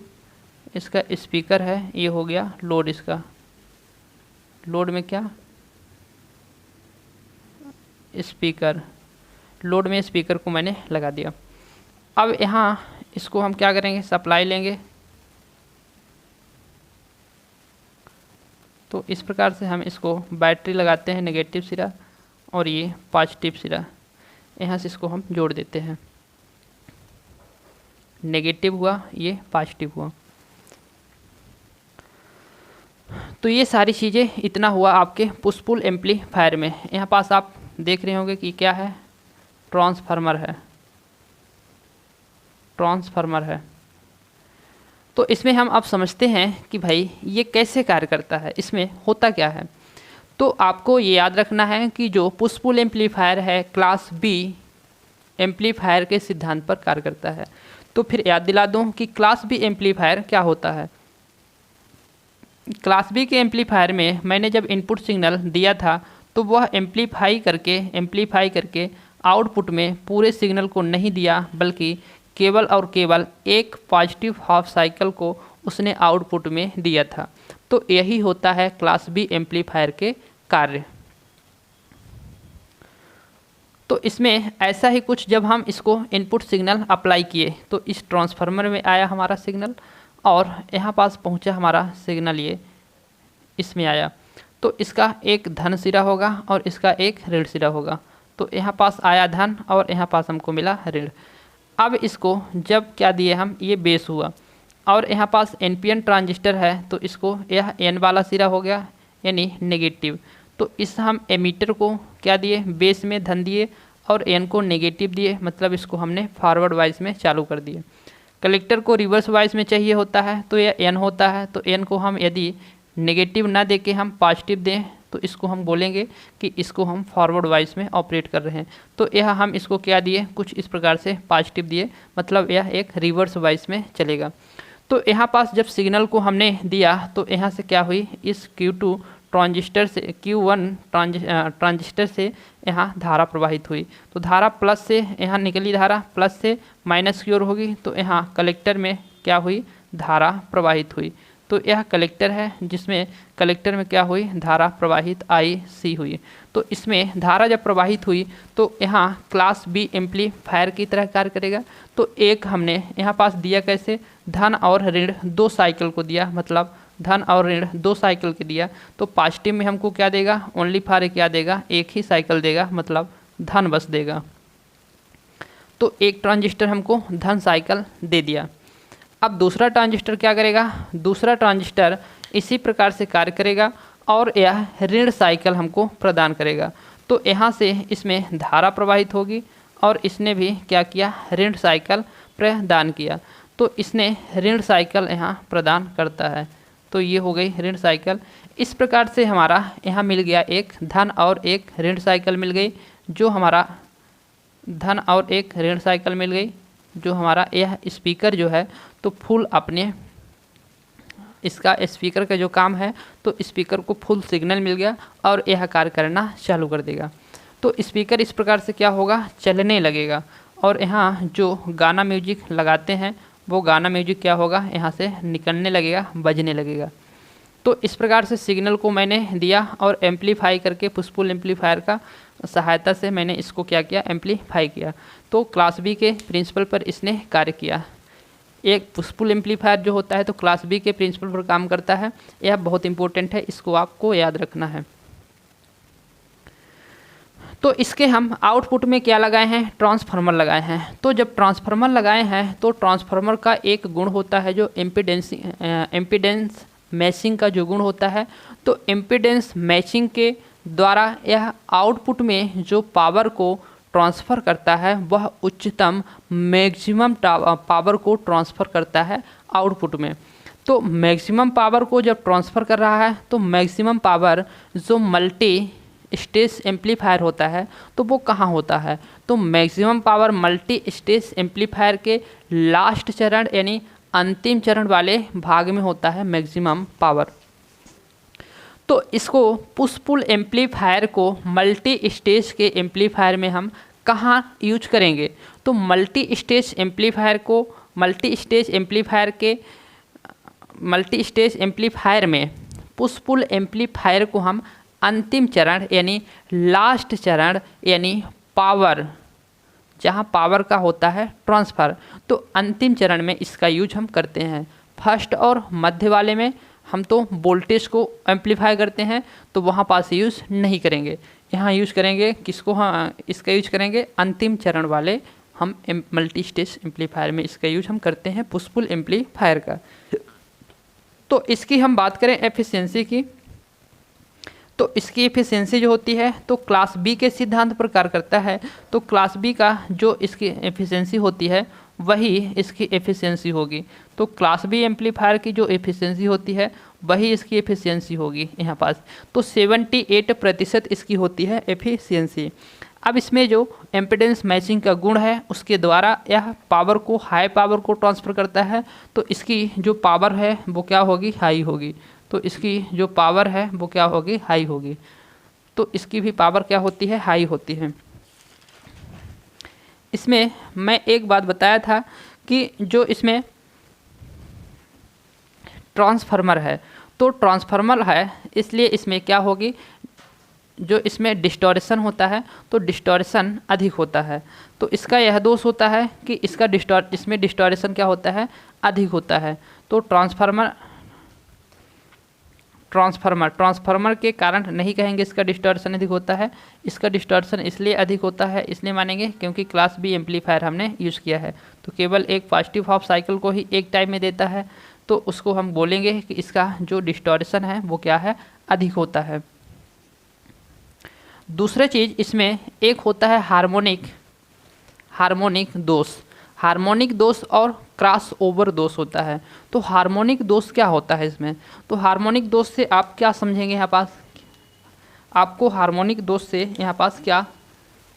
इसका स्पीकर है ये हो गया लोड। इसका लोड में क्या? स्पीकर। लोड में स्पीकर को मैंने लगा दिया। अब यहाँ इसको हम क्या करेंगे? सप्लाई लेंगे। तो इस प्रकार से हम इसको बैटरी लगाते हैं, नेगेटिव सिरा और ये पॉजिटिव सिरा, यहाँ से इसको हम जोड़ देते हैं। नेगेटिव हुआ, ये पॉजिटिव हुआ। तो ये सारी चीज़ें, इतना हुआ आपके पुश पुल एम्पलीफायर में। यहाँ पास आप देख रहे होंगे कि क्या है? ट्रांसफार्मर है, ट्रांसफार्मर है। तो इसमें हम अब समझते हैं कि भाई ये कैसे कार्य करता है, इसमें होता क्या है। तो आपको ये याद रखना है कि जो पुश पुल एम्पलीफायर है क्लास बी एम्पलीफायर के सिद्धांत पर कार्य करता है। तो फिर याद दिला दूं कि क्लास बी एम्पलीफायर क्या होता है। क्लास बी के एम्पलीफायर में मैंने जब इनपुट सिग्नल दिया था तो वह एम्पलीफाई करके आउटपुट में पूरे सिग्नल को नहीं दिया, बल्कि केवल और केवल एक पॉजिटिव हाफ साइकिल को उसने आउटपुट में दिया था। तो यही होता है क्लास बी एम्पलीफायर के कार्य। तो इसमें ऐसा ही कुछ, जब हम इसको इनपुट सिग्नल अप्लाई किए तो इस ट्रांसफार्मर में आया हमारा सिग्नल और यहाँ पास पहुँचा हमारा सिग्नल, ये इसमें आया। तो इसका एक धन सिरा होगा और इसका एक ऋण सिरा होगा। तो यहाँ पास आया धन और यहाँ पास हमको मिला ऋण। अब इसको जब क्या दिए हम, ये बेस हुआ और यहाँ पास एनपीएन ट्रांजिस्टर है तो इसको यह एन वाला सिरा हो गया यानी नेगेटिव। तो इस हम एमीटर को क्या दिए, बेस में धन दिए और एन को नेगेटिव दिए, मतलब इसको हमने फॉरवर्ड वाइज में चालू कर दिए। कलेक्टर को रिवर्स वाइज में चाहिए होता है तो यह एन होता है, तो एन को हम यदि नेगेटिव ना दे के हम पॉजिटिव दें तो इसको हम बोलेंगे कि इसको हम फॉरवर्ड वाइज में ऑपरेट कर रहे हैं। तो यह हम इसको क्या दिए, कुछ इस प्रकार से पॉजिटिव दिए, मतलब यह एक रिवर्स वाइज में चलेगा। तो यहाँ पास जब सिग्नल को हमने दिया तो यहाँ से क्या हुई, इस Q2 ट्रांजिस्टर से Q1 ट्रांजिस्टर से यहाँ धारा प्रवाहित हुई। तो धारा प्लस से यहाँ निकली, धारा प्लस से माइनस की ओर होगी, तो यहाँ कलेक्टर में क्या हुई, धारा प्रवाहित हुई। तो यह कलेक्टर है जिसमें कलेक्टर में क्या हुई, धारा प्रवाहित IC हुई। तो इसमें धारा जब प्रवाहित हुई तो यहाँ क्लास B एम्पलीफायर की तरह कार्य करेगा। तो एक हमने यहाँ पास दिया कैसे, धन और ऋण 2 साइकिल को दिया, मतलब धन और ऋण 2 साइकिल के दिया। तो पॉजिटिव में हमको क्या देगा, ओनली फॉर क्या देगा, एक ही साइकिल देगा, मतलब धन बस देगा। तो एक ट्रांजिस्टर हमको धन साइकिल दे दिया। अब दूसरा ट्रांजिस्टर क्या करेगा, दूसरा ट्रांजिस्टर इसी प्रकार से कार्य करेगा और यह ऋण साइकिल हमको प्रदान करेगा। तो यहाँ से इसमें धारा प्रवाहित होगी और इसने भी क्या किया, ऋण साइकिल प्रदान किया। तो इसने ऋण साइकिल यहाँ प्रदान करता है। तो ये हो गई ऋण साइकिल। इस प्रकार से हमारा यहाँ मिल गया एक धन और एक ऋण साइकिल मिल गई, जो हमारा धन और एक ऋण साइकिल मिल गई, जो हमारा यह स्पीकर जो है तो फुल अपने इसका स्पीकर का जो काम है तो स्पीकर को फुल सिग्नल मिल गया और यह कार्य करना चालू कर देगा। तो स्पीकर इस प्रकार से क्या होगा, चलने लगेगा और यहाँ जो गाना म्यूजिक लगाते हैं वो गाना म्यूजिक क्या होगा, यहाँ से निकलने लगेगा, बजने लगेगा। तो इस प्रकार से सिग्नल को मैंने दिया और एम्पलीफाई करके पुश पुल एम्पलीफायर का सहायता से मैंने इसको क्या किया, एम्पलीफाई किया। तो क्लास बी के प्रिंसिपल पर इसने कार्य किया। एक पुश पुल एम्पलीफायर जो होता है तो क्लास बी के प्रिंसिपल पर काम करता है। यह बहुत इंपॉर्टेंट है, इसको आपको याद रखना है। तो इसके हम आउटपुट में क्या लगाए हैं, ट्रांसफार्मर लगाए हैं। तो जब ट्रांसफार्मर लगाए हैं तो ट्रांसफार्मर का एक गुण होता है जो इम्पीडेंस मैचिंग का जो गुण होता है। तो इम्पीडेंस मैचिंग के द्वारा यह आउटपुट में जो पावर को ट्रांसफ़र करता है वह उच्चतम मैक्सिमम पावर को ट्रांसफ़र करता है आउटपुट में। तो मैक्सिमम पावर को जब ट्रांसफ़र कर रहा है तो मैक्सिमम पावर जो मल्टी स्टेज एम्पलीफायर होता है तो वो कहाँ होता है, तो maximum power multi stage amplifier के लास्ट चरण यानी अंतिम चरण वाले भाग में होता है मैक्सिमम पावर। तो इसको पुश पुल एम्पलीफायर को मल्टी स्टेज के एम्पलीफायर में हम कहाँ यूज करेंगे, तो मल्टी स्टेज एम्पलीफायर में पुश पुल एम्पलीफायर को हम अंतिम चरण यानी लास्ट चरण यानी पावर, जहाँ पावर का होता है ट्रांसफ़र, तो अंतिम चरण में इसका यूज हम करते हैं। फर्स्ट और मध्य वाले में हम तो वोल्टेज को एम्पलीफाई करते हैं तो वहाँ पास यूज़ नहीं करेंगे, यहाँ यूज़ करेंगे किसको, हाँ इसका यूज करेंगे अंतिम चरण वाले हम मल्टी स्टेज एम्पलीफायर में इसका यूज हम करते हैं पुश पुल एम्पलीफायर का। तो इसकी हम बात करें एफिशिएंसी की, तो इसकी एफिशिएंसी जो होती है तो क्लास बी के सिद्धांत पर कार्य करता है। तो क्लास बी का जो इसकी एफिशिएंसी होती है वही इसकी एफिशिएंसी होगी। तो क्लास बी एम्पलीफायर की जो एफिशिएंसी होती है वही इसकी एफिशिएंसी होगी यहाँ पास। तो 78% इसकी होती है एफिशिएंसी। अब इसमें जो एम्पीडेंस मैचिंग का गुण है उसके द्वारा यह पावर को, हाई पावर को ट्रांसफ़र करता है। तो इसकी जो पावर है वो क्या होगी, हाई होगी। तो इसकी जो पावर है वो क्या होगी, हाई होगी। तो इसकी भी पावर क्या होती है, हाई होती है। इसमें मैं एक बात बताया था कि जो इसमें ट्रांसफार्मर है तो ट्रांसफार्मर है इसलिए इसमें क्या होगी, जो इसमें डिस्टॉर्शन होता है तो डिस्टॉर्शन अधिक होता है। तो इसका यह दोष होता है कि इसका इसमें डिस्टॉर्शन क्या होता है, अधिक होता है। तो ट्रांसफार्मर के कारण नहीं कहेंगे इसका डिस्टॉर्शन अधिक होता है। इसका डिस्टॉर्शन इसलिए अधिक होता है, इसलिए मानेंगे क्योंकि क्लास बी एम्पलीफायर हमने यूज़ किया है। तो केवल एक पॉजिटिव हाफ साइकिल को ही एक टाइम में देता है, तो उसको हम बोलेंगे कि इसका जो डिस्टॉर्शन है वो क्या है, अधिक होता है। दूसरा चीज़ इसमें एक होता है हार्मोनिक दोष। हार्मोनिक दोष और क्रॉस ओवर दोष होता है। तो हार्मोनिक दोष क्या होता है इसमें, तो हार्मोनिक दोष से आप क्या समझेंगे, यहाँ पास आपको हार्मोनिक दोष से यहाँ पास क्या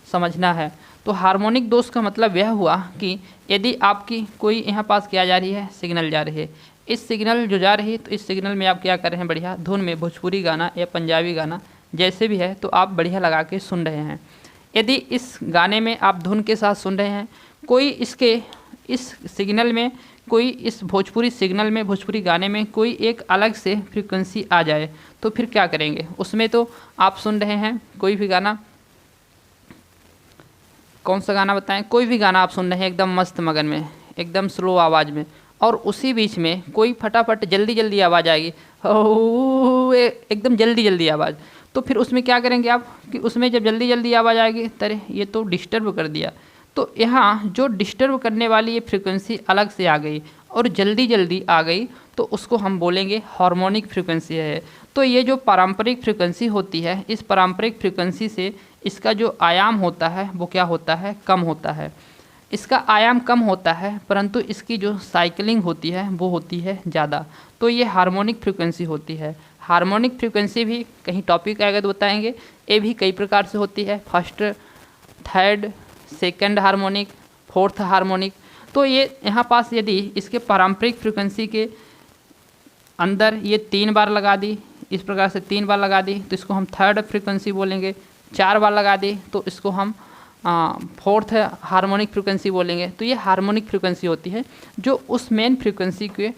समझना है। तो हार्मोनिक दोष का मतलब यह हुआ कि यदि आपकी कोई यहाँ पास क्या जा रही है, सिग्नल जा रही है, इस सिग्नल जो जा रही है, तो इस सिग्नल में आप क्या कर रहे हैं, बढ़िया धुन में भोजपुरी गाना या पंजाबी गाना जैसे भी है तो आप बढ़िया लगा के सुन रहे हैं। यदि इस गाने में आप धुन के साथ सुन रहे हैं, कोई इस सिग्नल में, कोई इस भोजपुरी सिग्नल में, भोजपुरी गाने में कोई एक अलग से फ्रीक्वेंसी आ जाए तो फिर क्या करेंगे। उसमें तो आप सुन रहे हैं कोई भी गाना, कौन सा गाना बताएं, कोई भी गाना आप सुन रहे हैं एकदम मस्त मगन में, एकदम स्लो आवाज़ में, और उसी बीच में कोई फटाफट जल्दी जल्दी आवाज़ आएगी, एकदम जल्दी जल्दी आवाज़, तो फिर उसमें क्या करेंगे आप कि उसमें जब जल्दी जल्दी आवाज़ आएगी, अरे ये तो डिस्टर्ब कर दिया। तो यहाँ जो डिस्टर्ब करने वाली ये फ्रीक्वेंसी अलग से आ गई और जल्दी जल्दी आ गई, तो उसको हम बोलेंगे हार्मोनिक फ्रीक्वेंसी है। तो ये जो पारंपरिक फ्रीक्वेंसी होती है, इस पारंपरिक फ्रीक्वेंसी से इसका जो आयाम होता है वो क्या होता है, कम होता है। इसका आयाम कम होता है परंतु इसकी जो साइकिलिंग होती है वो होती है ज़्यादा। तो ये हार्मोनिक फ्रीक्वेंसी होती है। हार्मोनिक फ्रीक्वेंसी भी कहीं टॉपिक आएगा तो बताएंगे, ये भी कई प्रकार से होती है, first, third, second harmonic, fourth harmonic. तो ये यहाँ पास यदि इसके पारंपरिक फ्रीक्वेंसी के अंदर ये 3 बार लगा दी, इस प्रकार से 3 बार लगा दी तो इसको हम थर्ड फ्रीक्वेंसी बोलेंगे। 4 बार लगा दी तो इसको हम फोर्थ हार्मोनिक फ्रीक्वेंसी बोलेंगे। तो ये हार्मोनिक फ्रीक्वेंसी होती है जो उस मेन फ्रीक्वेंसी के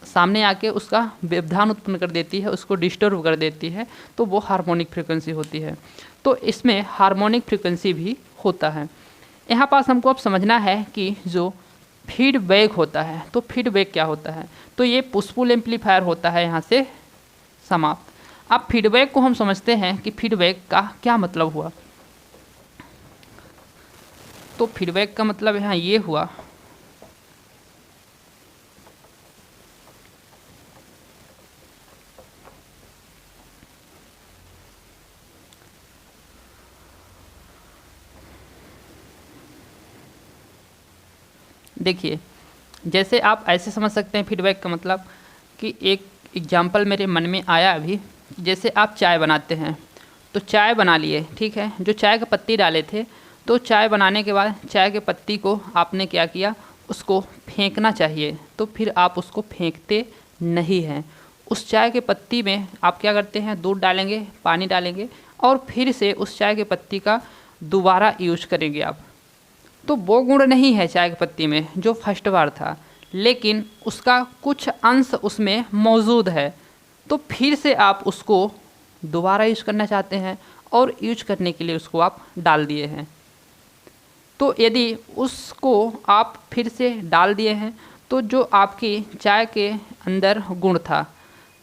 सामने आके उसका व्यवधान उत्पन्न कर देती है, उसको डिस्टर्ब कर देती है, तो वो हार्मोनिक फ्रीक्वेंसी होती है। तो इसमें हार्मोनिक फ्रीक्वेंसी भी होता है। यहाँ पास हमको अब समझना है कि जो फीडबैक होता है, तो फीडबैक क्या होता है, तो ये पुशपुल एम्पलीफायर होता है यहाँ से समाप्त। अब फीडबैक को हम समझते हैं कि फीडबैक का क्या मतलब हुआ। तो फीडबैक का मतलब यहाँ ये हुआ देखिए, जैसे आप ऐसे समझ सकते हैं फीडबैक का मतलब कि एक एग्जाम्पल मेरे मन में आया अभी। जैसे आप चाय बनाते हैं, तो चाय बना लिए, ठीक है, जो चाय का पत्ती डाले थे, तो चाय बनाने के बाद चाय के पत्ती को आपने क्या किया, उसको फेंकना चाहिए, तो फिर आप उसको फेंकते नहीं हैं। उस चाय के पत्ती में आप क्या करते हैं, दूध डालेंगे, पानी डालेंगे और फिर से उस चाय के पत्ती का दोबारा यूज करेंगे आप। तो वो गुण नहीं है चाय की पत्ती में जो फर्स्ट बार था, लेकिन उसका कुछ अंश उसमें मौजूद है, तो फिर से आप उसको दोबारा यूज करना चाहते हैं और यूज करने के लिए उसको आप डाल दिए हैं। तो यदि उसको आप फिर से डाल दिए हैं, तो जो आपकी चाय के अंदर गुण था,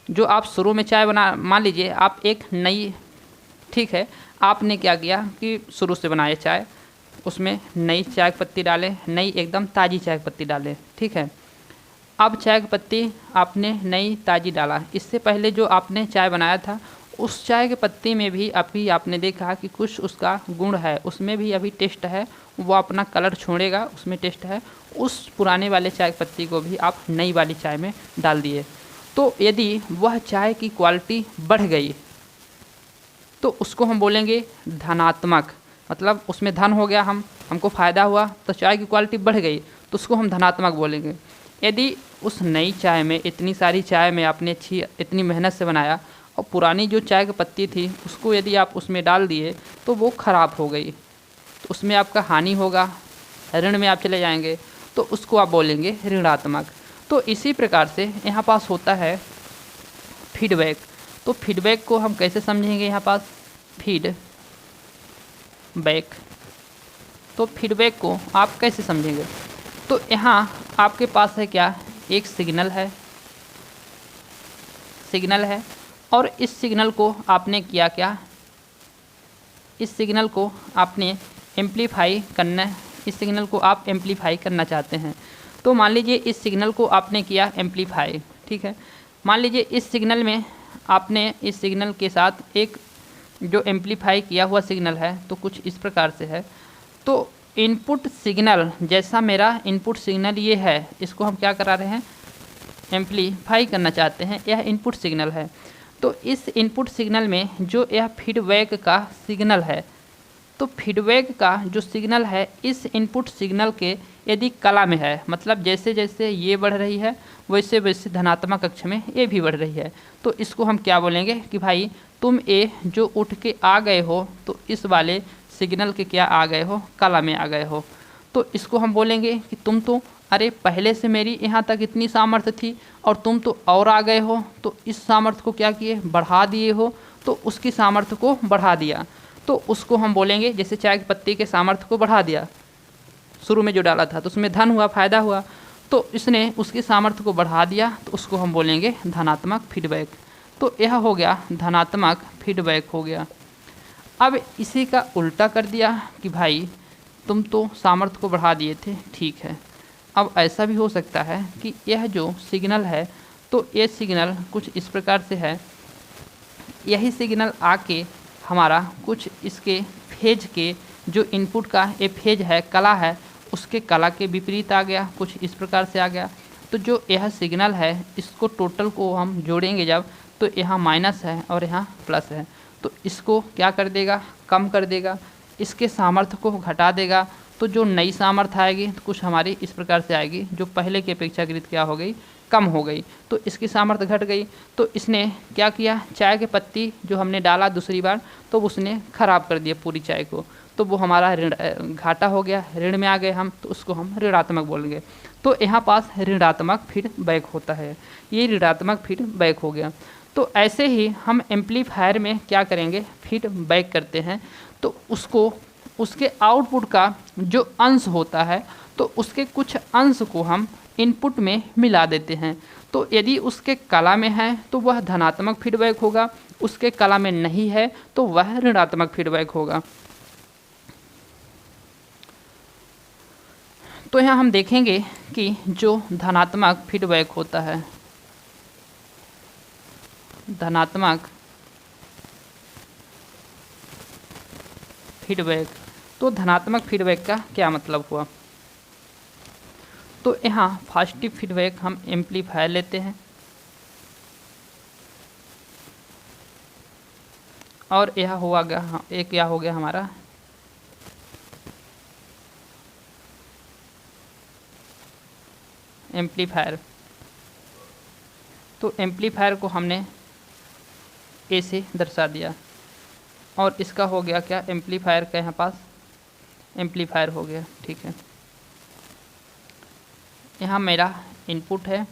जो आप शुरू में चाय बना, मान लीजिए आप एक नई, ठीक है, आपने क्या किया कि शुरू से बनाए चाय, उसमें नई चाय की पत्ती डालें, नई एकदम ताज़ी चाय की पत्ती डालें, ठीक है। अब चाय की पत्ती आपने नई ताज़ी डाला, इससे पहले जो आपने चाय बनाया था उस चाय के पत्ती में भी अभी आपने देखा कि कुछ उसका गुण है, उसमें भी अभी टेस्ट है, वो अपना कलर छोड़ेगा, उसमें टेस्ट है। उस पुराने वाले चाय की पत्ती को भी आप नई वाली चाय में डाल दिए, तो यदि वह चाय की क्वालिटी बढ़ गई तो उसको हम बोलेंगे धनात्मक, मतलब उसमें धन हो गया, हमको फ़ायदा हुआ, तो चाय की क्वालिटी बढ़ गई तो उसको हम धनात्मक बोलेंगे। यदि उस नई चाय में, इतनी सारी चाय में आपने अच्छी इतनी मेहनत से बनाया और पुरानी जो चाय की पत्ती थी उसको यदि आप उसमें डाल दिए तो वो ख़राब हो गई, तो उसमें आपका हानि होगा, ऋण में आप चले जाएंगे, तो उसको आप बोलेंगे ऋणात्मक। तो इसी प्रकार से यहाँ पास होता है फीडबैक। तो फीडबैक को हम कैसे समझेंगे, यहाँ पास फीडबैक, तो फीडबैक को आप कैसे समझेंगे, तो यहाँ आपके पास है क्या, एक सिग्नल है और इस सिग्नल को आपने किया क्या, इस सिग्नल को आपने एम्पलीफाई इस सिग्नल को आप एम्पलीफाई करना चाहते हैं। तो मान लीजिए इस सिग्नल को आपने किया एम्पलीफाई, ठीक है। मान लीजिए इस सिग्नल में आपने इस सिग्नल के साथ एक जो एम्पलीफाई किया हुआ सिग्नल है तो कुछ इस प्रकार से है। तो इनपुट सिग्नल, जैसा मेरा इनपुट सिग्नल ये है, इसको हम क्या करा रहे हैं, एम्पलीफाई करना चाहते हैं। यह इनपुट सिग्नल है। तो इस इनपुट सिग्नल में जो यह फीडबैक का सिग्नल है, तो फीडबैक का जो सिग्नल है इस इनपुट सिग्नल के यदि कला में है, मतलब जैसे जैसे ये बढ़ रही है वैसे वैसे धनात्मक अक्ष में ये भी बढ़ रही है, तो इसको हम क्या बोलेंगे कि भाई तुम ये जो उठ के आ गए हो तो इस वाले सिग्नल के क्या आ गए हो, कला में आ गए हो। तो इसको हम बोलेंगे कि तुम तो अरे पहले से मेरी यहाँ तक इतनी सामर्थ्य थी और तुम तो और आ गए हो, तो इस सामर्थ्य को क्या किए, बढ़ा दिए हो, तो उसकी सामर्थ्य को बढ़ा दिया। तो उसको हम बोलेंगे, जैसे चाय की पत्ती के सामर्थ्य को बढ़ा दिया, शुरू में जो डाला था तो उसमें धन हुआ, फायदा हुआ, तो इसने उसकी सामर्थ्य को बढ़ा दिया, तो उसको हम बोलेंगे धनात्मक फीडबैक। तो यह हो गया धनात्मक फीडबैक हो गया। अब इसी का उल्टा कर दिया कि भाई तुम तो सामर्थ्य को बढ़ा दिए थे, ठीक है। अब ऐसा भी हो सकता है कि यह जो सिग्नल है तो ये सिग्नल कुछ इस प्रकार से है, यही सिग्नल आके हमारा कुछ इसके फेज के जो इनपुट का ये फेज है, कला है, उसके कला के विपरीत आ गया, कुछ इस प्रकार से आ गया। तो जो यह सिग्नल है इसको टोटल को हम जोड़ेंगे जब, तो यहाँ माइनस है और यहाँ प्लस है, तो इसको क्या कर देगा, कम कर देगा, इसके सामर्थ्य को घटा देगा। तो जो नई सामर्थ्य आएगी तो कुछ हमारी इस प्रकार से आएगी, जो पहले की अपेक्षाकृत क्या हो गई, कम हो गई, तो इसकी सामर्थ्य घट गई। तो इसने क्या किया, चाय की पत्ती जो हमने डाला दूसरी बार तो उसने खराब कर दिया पूरी चाय को, तो वो हमारा ऋण घाटा हो गया, ऋण में आ गए हम, तो उसको हम ऋणात्मक बोलेंगे। तो यहाँ पास ऋणात्मक फीडबैक होता है, ये ऋणात्मक फीडबैक हो गया। तो ऐसे ही हम एम्पलीफायर में क्या करेंगे, फीडबैक करते हैं, तो उसको उसके आउटपुट का जो अंश होता है तो उसके कुछ अंश को हम इनपुट में मिला देते हैं। तो यदि उसके कला में है तो वह धनात्मक फीडबैक होगा, उसके कला में नहीं है तो वह ऋणात्मक फीडबैक होगा। तो यहाँ हम देखेंगे कि जो धनात्मक फीडबैक होता है, धनात्मक फीडबैक, तो धनात्मक फीडबैक का क्या मतलब हुआ। तो यहाँ पॉजिटिव फीडबैक हम एम्पलीफायर लेते हैं और यह हुआ गया एक, क्या हो गया हमारा एम्पलीफायर। तो एम्पलीफायर को हमने ए से दर्शा दिया और इसका हो गया क्या, एम्पलीफायर का यहाँ पास एम्पलीफायर हो गया, ठीक है। यहाँ मेरा इनपुट है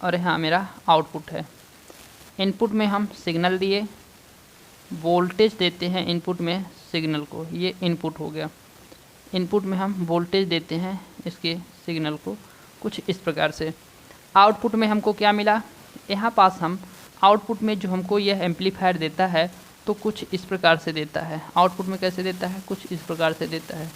और यहाँ मेरा आउटपुट है। इनपुट में हम सिग्नल दिए, वोल्टेज देते हैं इनपुट में सिग्नल को, ये इनपुट हो गया। इनपुट में हम वोल्टेज देते हैं इसके सिग्नल को कुछ इस प्रकार से। आउटपुट में हमको क्या मिला, यहाँ पास हम आउटपुट में जो हमको यह एम्पलीफायर देता है तो कुछ इस प्रकार से देता है। आउटपुट में कैसे देता है, कुछ इस प्रकार से देता है।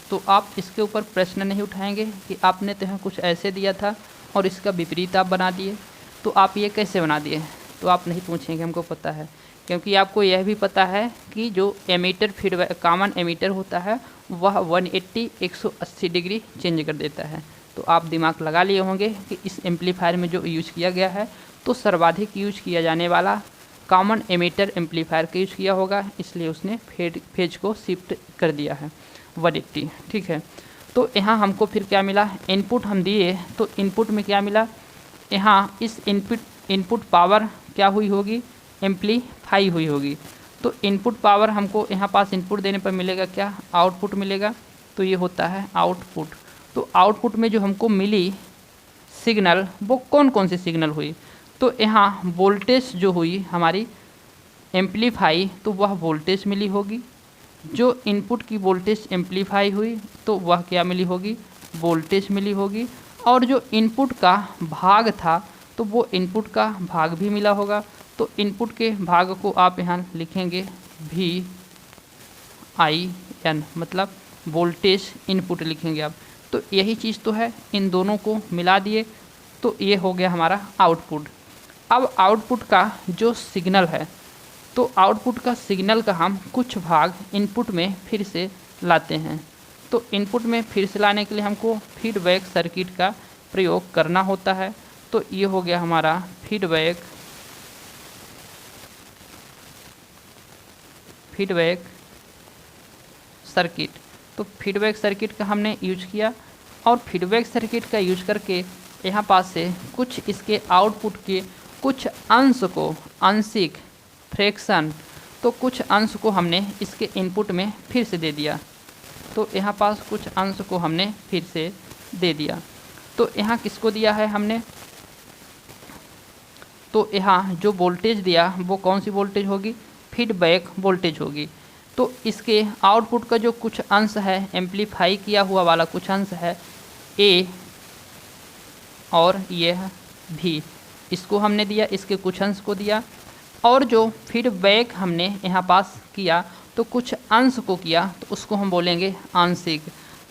तो आप इसके ऊपर प्रश्न नहीं उठाएंगे कि आपने तो यहाँ कुछ ऐसे दिया था और इसका विपरीत आप बना दिए, तो आप ये कैसे बना दिए, तो आप नहीं पूछेंगे, हमको पता है। क्योंकि आपको यह भी पता है कि जो एमीटर फीडबैक कॉमन एमीटर होता है वह 180 डिग्री चेंज कर देता है। तो आप दिमाग लगा लिए होंगे कि इस एम्पलीफायर में जो यूज किया गया है तो सर्वाधिक यूज किया जाने वाला कॉमन एमीटर एम्पलीफायर का यूज किया होगा, इसलिए उसने फेज को शिफ्ट कर दिया है 180, ठीक है। तो यहाँ हमको फिर क्या मिला, इनपुट हम दिए तो इनपुट में क्या मिला, यहाँ इस इनपुट पावर क्या हुई होगी, एम्पलीफाई हुई होगी। तो इनपुट पावर हमको यहाँ पास इनपुट देने पर मिलेगा क्या, आउटपुट मिलेगा, तो ये होता है आउटपुट। तो आउटपुट में जो हमको मिली सिग्नल वो कौन कौन सी सिग्नल हुई, तो यहाँ वोल्टेज जो हुई हमारी एम्पलीफाई तो वह वोल्टेज मिली होगी, जो इनपुट की वोल्टेज एम्पलीफाई हुई तो वह क्या मिली होगी, वोल्टेज मिली होगी, और जो इनपुट का भाग था तो वो इनपुट का भाग भी मिला होगा। तो इनपुट के भाग को आप यहाँ लिखेंगे VIN, मतलब वोल्टेज इनपुट लिखेंगे आप। तो यही चीज़ तो है, इन दोनों को मिला दिए तो ये हो गया हमारा आउटपुट। अब आउटपुट का जो सिग्नल है, तो आउटपुट का सिग्नल का हम कुछ भाग इनपुट में फिर से लाते हैं। तो इनपुट में फिर से लाने के लिए हमको फीडबैक सर्किट का प्रयोग करना होता है। तो ये हो गया हमारा फीडबैक सर्किट। तो फीडबैक सर्किट का हमने यूज किया और फीडबैक सर्किट का यूज करके यहाँ पास से कुछ इसके आउटपुट के कुछ अंश को, आंशिक फ्रैक्शन, तो कुछ अंश को हमने इसके इनपुट में फिर से दे दिया। तो यहाँ पास कुछ अंश को हमने फिर से दे दिया। तो यहाँ किसको दिया है हमने, तो यहाँ जो वोल्टेज दिया वो कौन सी वोल्टेज होगी, फीडबैक वोल्टेज होगी। तो इसके आउटपुट का जो कुछ अंश है, एम्पलीफाई किया हुआ वाला कुछ अंश है ए और ये भी, इसको हमने दिया, इसके कुछ अंश को दिया। और जो फीडबैक हमने यहाँ पास किया तो कुछ अंश को किया, तो उसको हम बोलेंगे आंशिक।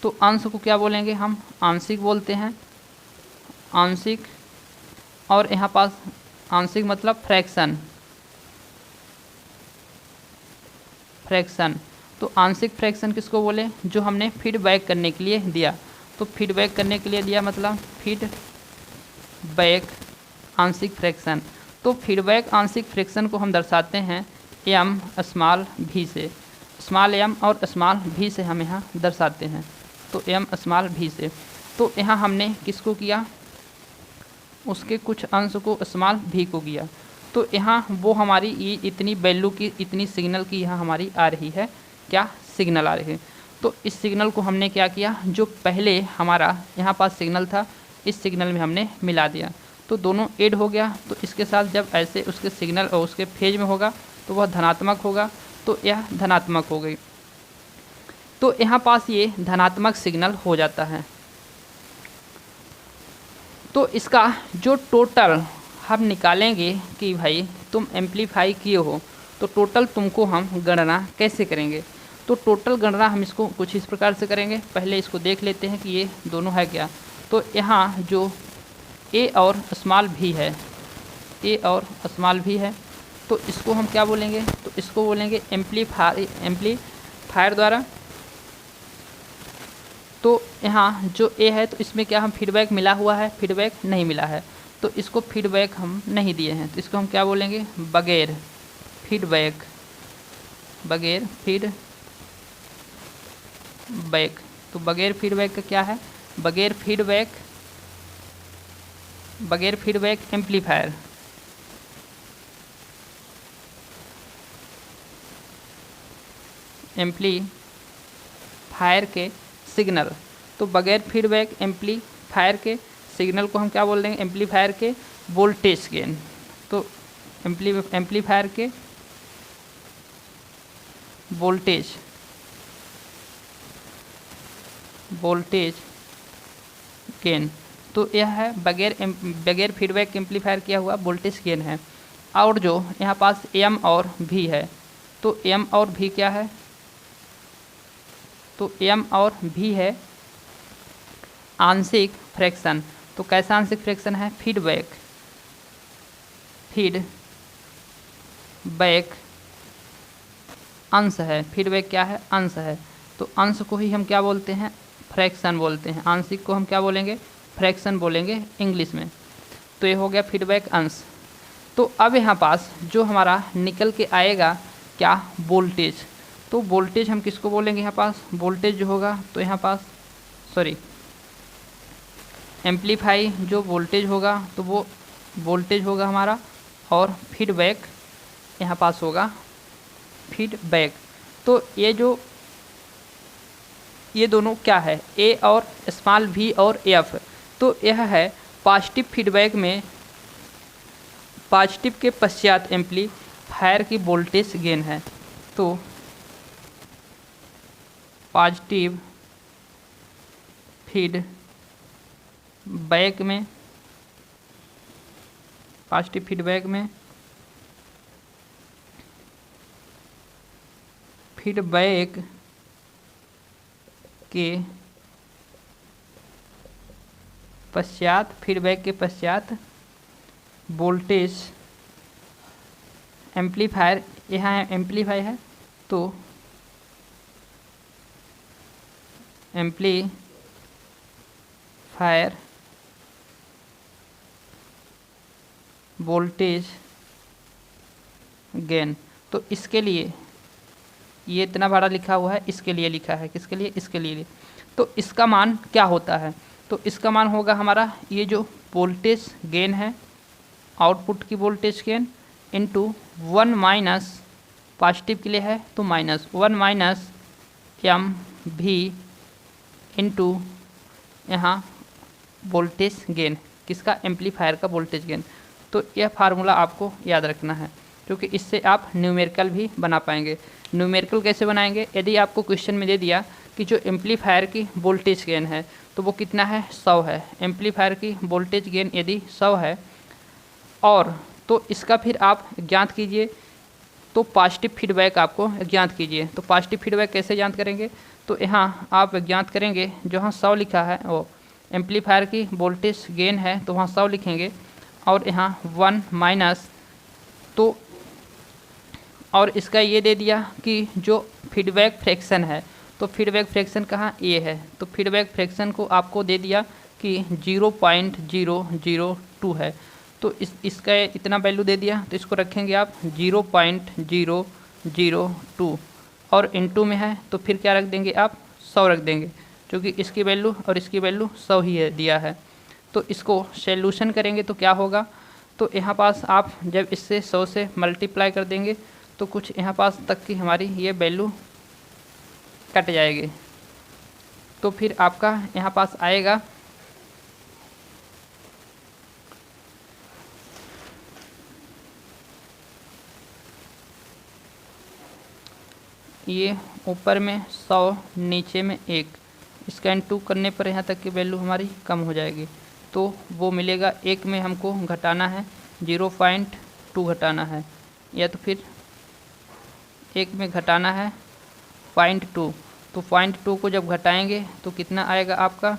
तो अंश को क्या बोलेंगे हम, आंशिक बोलते हैं, आंशिक। और यहाँ पास आंशिक मतलब फ्रैक्शन, तो आंशिक फ्रैक्शन किसको बोले, जो हमने फीडबैक करने के लिए दिया। तो फीडबैक करने के लिए दिया मतलब फीडबैक आंशिक फ्रैक्शन। तो फीडबैक आंशिक फ्रैक्शन को हम दर्शाते हैं एम स्मॉल भी से, स्मॉल एम और स्मॉल भी से हम यहाँ दर्शाते हैं। तो एम स्मॉल भी से, तो यहाँ हमने किसको किया, उसके कुछ अंश को स्मॉल भी को किया। तो यहाँ वो हमारी ये इतनी वैल्यू की, इतनी सिग्नल की यहाँ हमारी आ रही है, क्या सिग्नल आ रही है। तो इस सिग्नल को हमने क्या किया, जो पहले हमारा यहाँ पास सिग्नल था इस सिग्नल में हमने मिला दिया। तो दोनों ऐड हो गया। तो इसके साथ जब ऐसे उसके सिग्नल और उसके फेज में होगा तो वह धनात्मक होगा, तो यह धनात्मक हो गई। तो यहाँ पास ये धनात्मक सिग्नल हो जाता है। तो इसका जो टोटल हम निकालेंगे कि भाई तुम एम्पलीफाई किए हो, तो टोटल तुमको हम गणना कैसे करेंगे। तो टोटल गणना हम इसको कुछ इस प्रकार से करेंगे। पहले इसको देख लेते हैं कि ये दोनों है क्या। तो यहाँ जो ए और स्मॉल भी है, ए और स्मॉल भी है, तो इसको हम क्या बोलेंगे, तो इसको बोलेंगे एम्पलीफायर द्वारा। तो यहाँ जो ए है तो इसमें क्या हम फीडबैक मिला हुआ है, फीडबैक नहीं मिला है, तो इसको फीडबैक हम नहीं दिए हैं, तो इसको हम क्या बोलेंगे, बगैर फीडबैक, बगैर फीडबैक। तो बगैर फीडबैक का क्या है, बगैर फीडबैक एम्पलीफायर। एम्पलीफायर के सिग्नल, तो बगैर फीडबैक एम्पलीफायर के सिग्नल को हम क्या बोल देंगे, एम्पलीफायर के वोल्टेज गेन। तो एम्पलीफायर के वोल्टेज गेन। तो यह है बगैर फीडबैक एम्पलीफायर किया हुआ वोल्टेज गेन है। और जो यहाँ पास एम और भी है, तो एम और भी क्या है, तो एम और भी है आंशिक फ्रैक्शन। तो कैसा आंशिक फ्रैक्शन है, फीडबैक अंश है, फीडबैक क्या है, अंश है। तो अंश को ही हम क्या बोलते हैं, फ्रैक्शन बोलते हैं। आंशिक को हम क्या बोलेंगे, फ्रैक्शन बोलेंगे इंग्लिश में। तो ये हो गया फीडबैक अंश। तो अब यहाँ पास जो हमारा निकल के आएगा क्या, वोल्टेज। तो वोल्टेज हम किसको बोलेंगे, यहाँ पास वोल्टेज जो होगा, तो यहाँ पास एम्पलीफाई जो वोल्टेज होगा तो वो वोल्टेज होगा हमारा, और फीडबैक यहाँ पास होगा फीडबैक। तो ये दोनों क्या है, ए और स्मॉल भी और एफ। तो यह है पॉजिटिव फीडबैक में, पॉजिटिव के पश्चात एम्पलीफायर की वोल्टेज गेन है। तो पॉजिटिव फीडबैक में, पॉजिटिव फीडबैक में फीडबैक के पश्चात, फीडबैक के पश्चात वोल्टेज एम्पलीफायर, यहाँ एम्पलीफाई है तो एम्पलीफायर वोल्टेज गेन। तो इसके लिए ये इतना बड़ा लिखा हुआ है, इसके लिए लिखा है, किसके लिए, इसके लिए। तो इसका मान क्या होता है, तो इसका मान होगा हमारा ये जो वोल्टेज गेन है, आउटपुट की voltage gain into 1 minus, positive के लिए है तो माइनस 1 माइनस एम भी इनटू यहाँ वोल्टेज गेन, किसका, एम्पलीफायर का वोल्टेज गेन। तो यह फार्मूला आपको याद रखना है, क्योंकि इससे आप न्यूमेरिकल भी बना पाएंगे। न्यूमेरिकल कैसे बनाएंगे, यदि आपको क्वेश्चन में दे दिया कि जो एम्पलीफायर की वोल्टेज गेन है तो वो कितना है, 100 है। एम्पलीफायर की वोल्टेज गेन यदि 100 है और तो इसका फिर आप ज्ञात कीजिए, तो पॉजिटिव फीडबैक आपको ज्ञात कीजिए। तो पॉजिटिव फीडबैक कैसे ज्ञात करेंगे, तो यहाँ आप ज्ञात करेंगे, जहाँ 100 लिखा है वो एम्पलीफायर की वोल्टेज गेन है तो वहाँ 100 लिखेंगे और यहाँ 1 माइनस, तो और इसका ये दे दिया कि जो फीडबैक फ्रैक्शन है, तो फीडबैक फ्रैक्शन कहाँ, ये है। तो फीडबैक फ्रैक्शन को आपको दे दिया कि 0.002 है। तो इसका इतना वैल्यू दे दिया, तो इसको रखेंगे आप 0.002 और इनटू में है तो फिर क्या रख देंगे आप, 100 रख देंगे, क्योंकि इसकी वैल्यू और इसकी वैल्यू 100 ही है दिया है। तो इसको सॉल्यूशन करेंगे तो क्या होगा, तो यहाँ पास आप जब इससे 100 से मल्टीप्लाई कर देंगे तो कुछ यहाँ पास तक की हमारी ये वैल्यू कट जाएगी। तो फिर आपका यहाँ पास आएगा ये ऊपर में 100, नीचे में 1, इसका n2 करने पर यहाँ तक की वैल्यू हमारी कम हो जाएगी। तो वो मिलेगा, एक में हमको घटाना है 0.2 घटाना है, या तो फिर एक में घटाना है 0.2। तो 0.2 को जब घटाएंगे तो कितना आएगा आपका,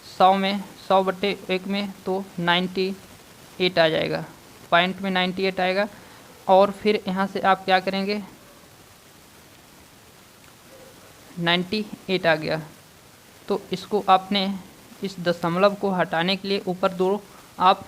100 में 100/1 में तो 98 आ जाएगा, पॉइंट में 98 आएगा। और फिर यहाँ से आप क्या करेंगे, 98 आ गया। तो इसको आपने इस दशमलव को हटाने के लिए ऊपर 2 आप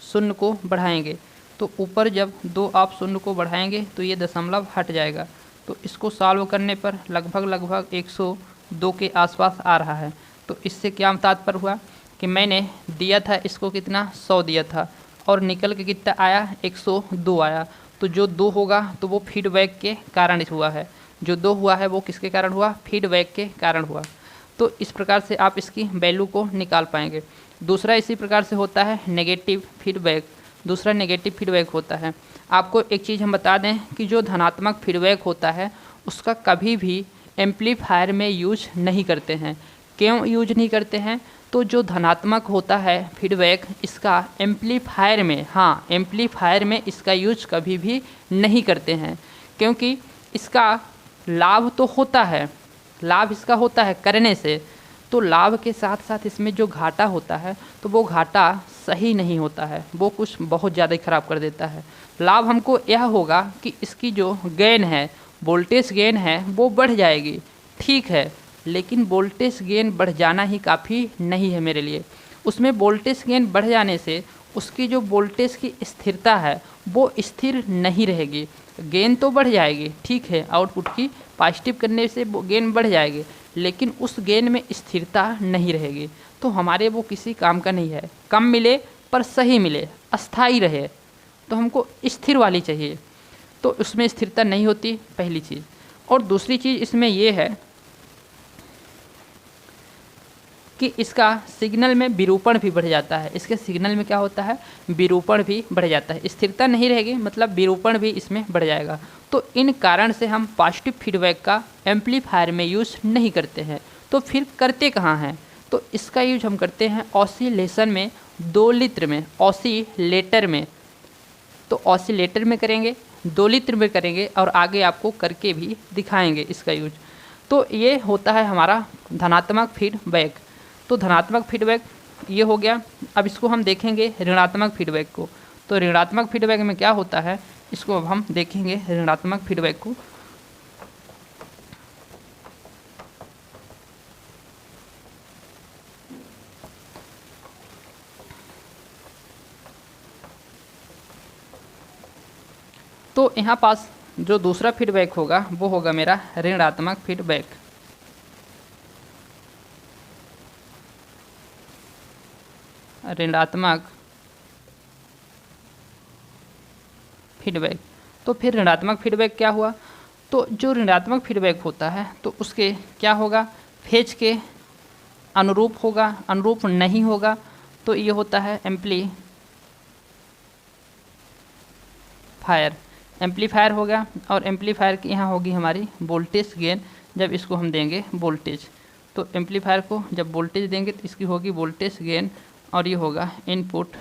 शून्य को बढ़ाएंगे, तो ऊपर जब 2 आप शून्य को बढ़ाएंगे तो ये दशमलव हट जाएगा। तो इसको सॉल्व करने पर लगभग 102 के आसपास आ रहा है। तो इससे क्या तात्पर्य हुआ कि मैंने दिया था इसको कितना, 100 दिया था और निकल के कितना आया, 102 आया। तो जो 2 होगा तो वो फीडबैक के कारण हुआ है, जो 2 हुआ है वो किसके कारण हुआ, फीडबैक के कारण हुआ। तो इस प्रकार से आप इसकी वैल्यू को निकाल पाएंगे। दूसरा इसी प्रकार से होता है नेगेटिव फीडबैक, दूसरा नेगेटिव फीडबैक होता है। आपको एक चीज़ हम बता दें कि जो धनात्मक फीडबैक होता है उसका कभी भी एम्पलीफायर में यूज नहीं करते हैं। क्यों यूज नहीं करते हैं, तो जो धनात्मक होता है फीडबैक इसका एम्पलीफायर में, हाँ एम्पलीफायर में इसका यूज कभी भी नहीं करते हैं, क्योंकि इसका लाभ तो होता है, लाभ इसका होता है करने से, तो लाभ के साथ साथ इसमें जो घाटा होता है तो वो घाटा सही नहीं होता है, वो कुछ बहुत ज़्यादा ही ख़राब कर देता है। लाभ हमको यह होगा कि इसकी जो गेन है, वोल्टेज गेन है वो बढ़ जाएगी, ठीक है, लेकिन वोल्टेज गेन बढ़ जाना ही काफ़ी नहीं है मेरे लिए। उसमें वोल्टेज गेन बढ़ जाने से उसकी जो वोल्टेज की स्थिरता है वो स्थिर नहीं रहेगी। गेन तो बढ़ जाएगी, ठीक है, आउटपुट की पॉजिटिव करने से गेन बढ़ जाएगी, लेकिन उस गेन में स्थिरता नहीं रहेगी। तो हमारे वो किसी काम का नहीं है। कम मिले पर सही मिले, अस्थाई रहे, तो हमको स्थिर वाली चाहिए, तो उसमें स्थिरता नहीं होती, पहली चीज़। और दूसरी चीज़ इसमें ये है कि इसका सिग्नल में विरूपण भी बढ़ जाता है। इसके सिग्नल में क्या होता है, विरूपण भी बढ़ जाता है। स्थिरता नहीं रहेगी, मतलब विरूपण भी इसमें बढ़ जाएगा। तो इन कारण से हम पॉजिटिव फीडबैक का एम्पलीफायर में यूज़ नहीं करते हैं। तो फिर करते कहाँ हैं, तो इसका यूज हम करते हैं ऑसिलेशन में, 2 लित्र में, ऑसिलेटर में। तो ऑसिलेटर में करेंगे, 2 लित्र में करेंगे और आगे आपको करके भी दिखाएंगे इसका यूज। तो ये होता है हमारा धनात्मक फीडबैक। तो धनात्मक फीडबैक ये हो गया। अब इसको हम देखेंगे ऋणात्मक फीडबैक को। तो ऋणात्मक फीडबैक में क्या होता है, इसको अब हम देखेंगे ऋणात्मक फीडबैक को। तो यहाँ पास जो दूसरा फीडबैक होगा वो होगा मेरा ऋणात्मक फीडबैक। ऋणात्मक फीडबैक। तो फिर ऋणात्मक फीडबैक क्या हुआ, तो जो ऋणात्मक फीडबैक होता है तो उसके क्या होगा, फेज के अनुरूप होगा, अनुरूप नहीं होगा तो ये होता है एम्पलीफायर। एम्पलीफायर हो गया। और एम्पलीफायर की यहाँ होगी हमारी वोल्टेज गेन, जब इसको हम देंगे वोल्टेज। तो एम्पलीफायर को जब वोल्टेज देंगे तो इसकी होगी वोल्टेज गेन, और ये होगा इनपुट।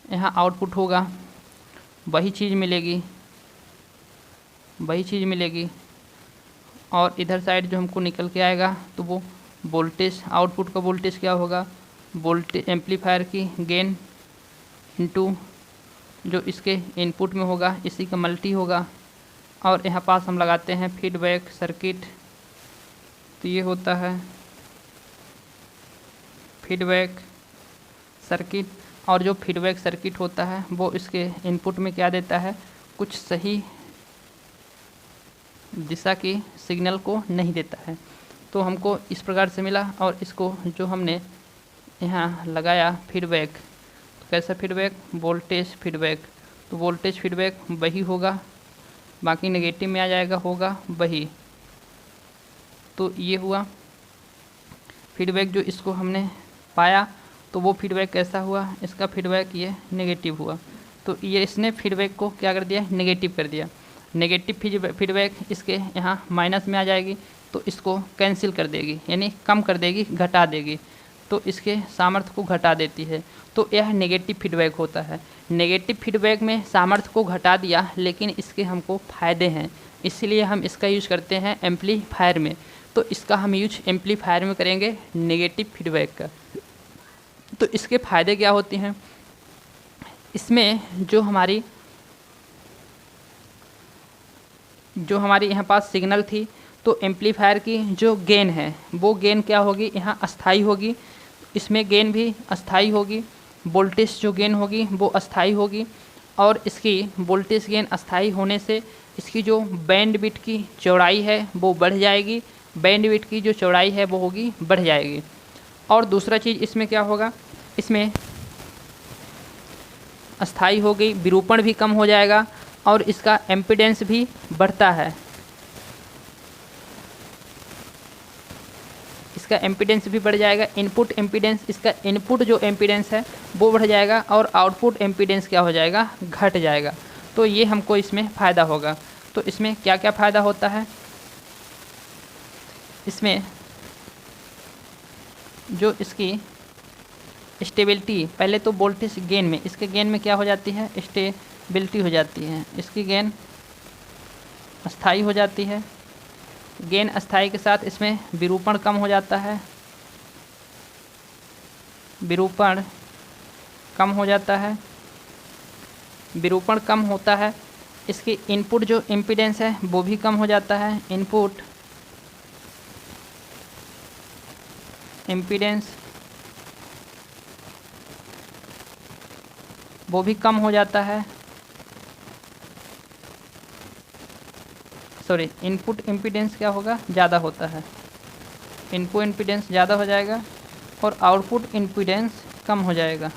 यहाँ आउटपुट होगा, वही चीज़ मिलेगी, वही चीज़ मिलेगी। और इधर साइड जो हमको निकल के आएगा तो वो वोल्टेज, आउटपुट का वोल्टेज क्या होगा, वोल्टेज एम्पलीफायर की गेन इनटू जो इसके इनपुट में होगा, इसी का मल्टी होगा। और यहाँ पास हम लगाते हैं फीडबैक सर्किट। तो ये होता है फीडबैक सर्किट। और जो फीडबैक सर्किट होता है वो इसके इनपुट में क्या देता है, कुछ सही दिशा की सिग्नल को नहीं देता है। तो हमको इस प्रकार से मिला। और इसको जो हमने यहाँ लगाया फीडबैक, तो कैसा फीडबैक, वोल्टेज फीडबैक। तो वोल्टेज फीडबैक वही होगा, बाकी नेगेटिव में आ जाएगा, होगा वही। तो ये हुआ फीडबैक जो इसको हमने पाया। तो वो फीडबैक कैसा हुआ, इसका फीडबैक ये नेगेटिव हुआ। तो ये इसने फीडबैक को क्या कर दिया, नेगेटिव कर दिया। नेगेटिव फीडबैक इसके यहाँ माइनस में आ जाएगी, तो इसको कैंसिल कर देगी, यानी कम कर देगी, घटा देगी। तो इसके सामर्थ्य को घटा देती है। तो यह नेगेटिव फीडबैक होता है। नेगेटिव फीडबैक में सामर्थ्य को घटा दिया, लेकिन इसके हमको फ़ायदे हैं, इसलिए हम इसका यूज करते हैं एम्पलीफायर में। तो इसका हम यूज एम्पलीफायर में करेंगे नेगेटिव फीडबैक का। तो इसके फ़ायदे क्या होते हैं, इसमें जो हमारी यहाँ पास सिग्नल थी, तो एम्पलीफायर की जो गेन है वो गेन क्या होगी, यहाँ अस्थाई होगी। इसमें गेन भी अस्थाई होगी। वोल्टेज जो गेन होगी वो अस्थाई होगी। और इसकी वोल्टेज गेन अस्थाई होने से इसकी जो बैंडविड्थ की चौड़ाई है वो बढ़ जाएगी। बैंडविड्थ की जो चौड़ाई है वो होगी, बढ़ जाएगी। और दूसरा चीज़ इसमें क्या होगा, इसमें अस्थाई हो गई, विरूपण भी कम हो जाएगा। और इसका एम्पीडेंस भी बढ़ता है, इसका एम्पीडेंस भी बढ़ जाएगा। इनपुट एम्पीडेंस, इसका इनपुट जो एम्पीडेंस है वो बढ़ जाएगा, और आउटपुट एम्पीडेंस क्या हो जाएगा, घट जाएगा। तो ये हमको इसमें फ़ायदा होगा। तो इसमें क्या क्या फ़ायदा होता है, इसमें जो इसकी स्टेबिलिटी, पहले तो वोल्टेज गेन में, इसके गेन में क्या हो जाती है, स्टेबिलिटी हो जाती है। इसकी गेन अस्थाई हो जाती है। गेन अस्थाई के साथ इसमें विरूपण कम हो जाता है, विरूपण कम हो जाता है। विरूपण कम होता है, इसकी इनपुट जो इम्पीडेंस है वो भी कम हो जाता है। इनपुट इम्पीडेंस वो भी कम हो जाता है। सॉरी, इनपुट इम्पीडेंस क्या होगा, ज़्यादा होता है। इनपुट इम्पीडेंस ज़्यादा हो जाएगा और आउटपुट इम्पीडेंस कम हो जाएगा।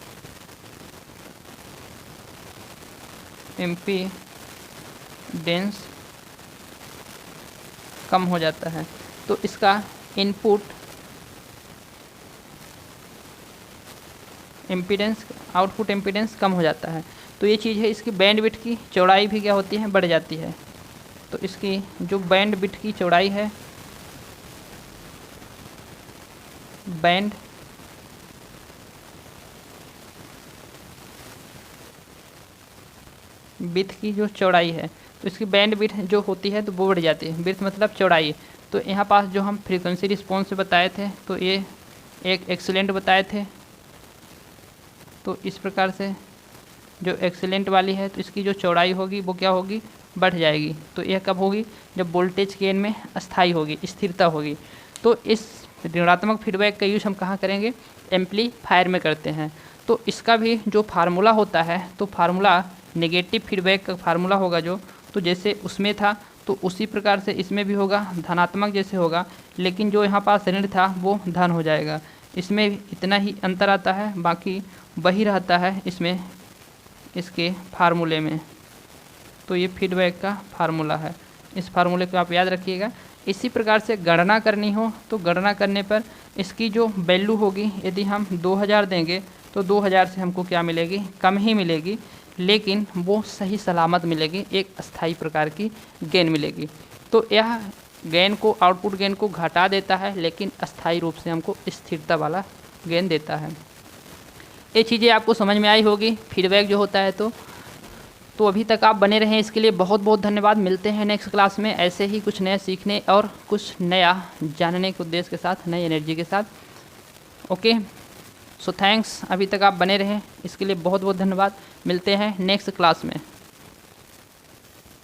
इम्पीडेंस कम हो जाता है, तो इसका इनपुट इम्पीडेंस, आउटपुट इम्पीडेंस कम हो जाता है। तो ये चीज़ है। इसकी बैंडविड्थ की चौड़ाई भी क्या होती है, बढ़ जाती है। तो इसकी जो बैंडविड्थ की चौड़ाई है, बैंड विड्थ की जो चौड़ाई है, तो इसकी बैंड विड्थ जो होती है तो वो बढ़ जाती है। विड्थ मतलब चौड़ाई। तो यहाँ पास जो हम फ्रीक्वेंसी रिस्पॉन्स बताए थे तो ये एक एक्सीलेंट बताए थे। तो इस प्रकार से जो एक्सीलेंट वाली है तो इसकी जो चौड़ाई होगी वो क्या होगी, बढ़ जाएगी। तो यह कब होगी, जब वोल्टेज गेन में अस्थाई होगी, स्थिरता होगी। तो इस ऋणात्मक फीडबैक का यूज हम कहाँ करेंगे, एम्पलीफायर में करते हैं। तो इसका भी जो फार्मूला होता है तो फार्मूला नेगेटिव फीडबैक का फार्मूला होगा जो, तो जैसे उसमें था तो उसी प्रकार से इसमें भी होगा, धनात्मक जैसे होगा, लेकिन जो यहाँ पास ऋण था वो धन हो जाएगा। इसमें इतना ही अंतर आता है, बाकी वही रहता है इसमें इसके फार्मूले में। तो ये फीडबैक का फार्मूला है, इस फार्मूले को आप याद रखिएगा। इसी प्रकार से गणना करनी हो तो गणना करने पर इसकी जो वैल्यू होगी, यदि हम 2000 देंगे तो 2000 से हमको क्या मिलेगी, कम ही मिलेगी, लेकिन वो सही सलामत मिलेगी, एक अस्थाई प्रकार की गेन मिलेगी। तो यह गेन को, आउटपुट गेन को घटा देता है, लेकिन अस्थाई रूप से हमको स्थिरता वाला गेन देता है। ये चीज़ें आपको समझ में आई होगी फीडबैक जो होता है। तो अभी तक आप बने रहें, इसके लिए बहुत बहुत धन्यवाद। मिलते हैं नेक्स्ट क्लास में ऐसे ही कुछ नया सीखने और कुछ नया जानने के उद्देश्य के साथ, नई एनर्जी के साथ। ओके, सो थैंक्स, अभी तक आप बने रहें, इसके लिए बहुत बहुत धन्यवाद। मिलते हैं नेक्स्ट क्लास में।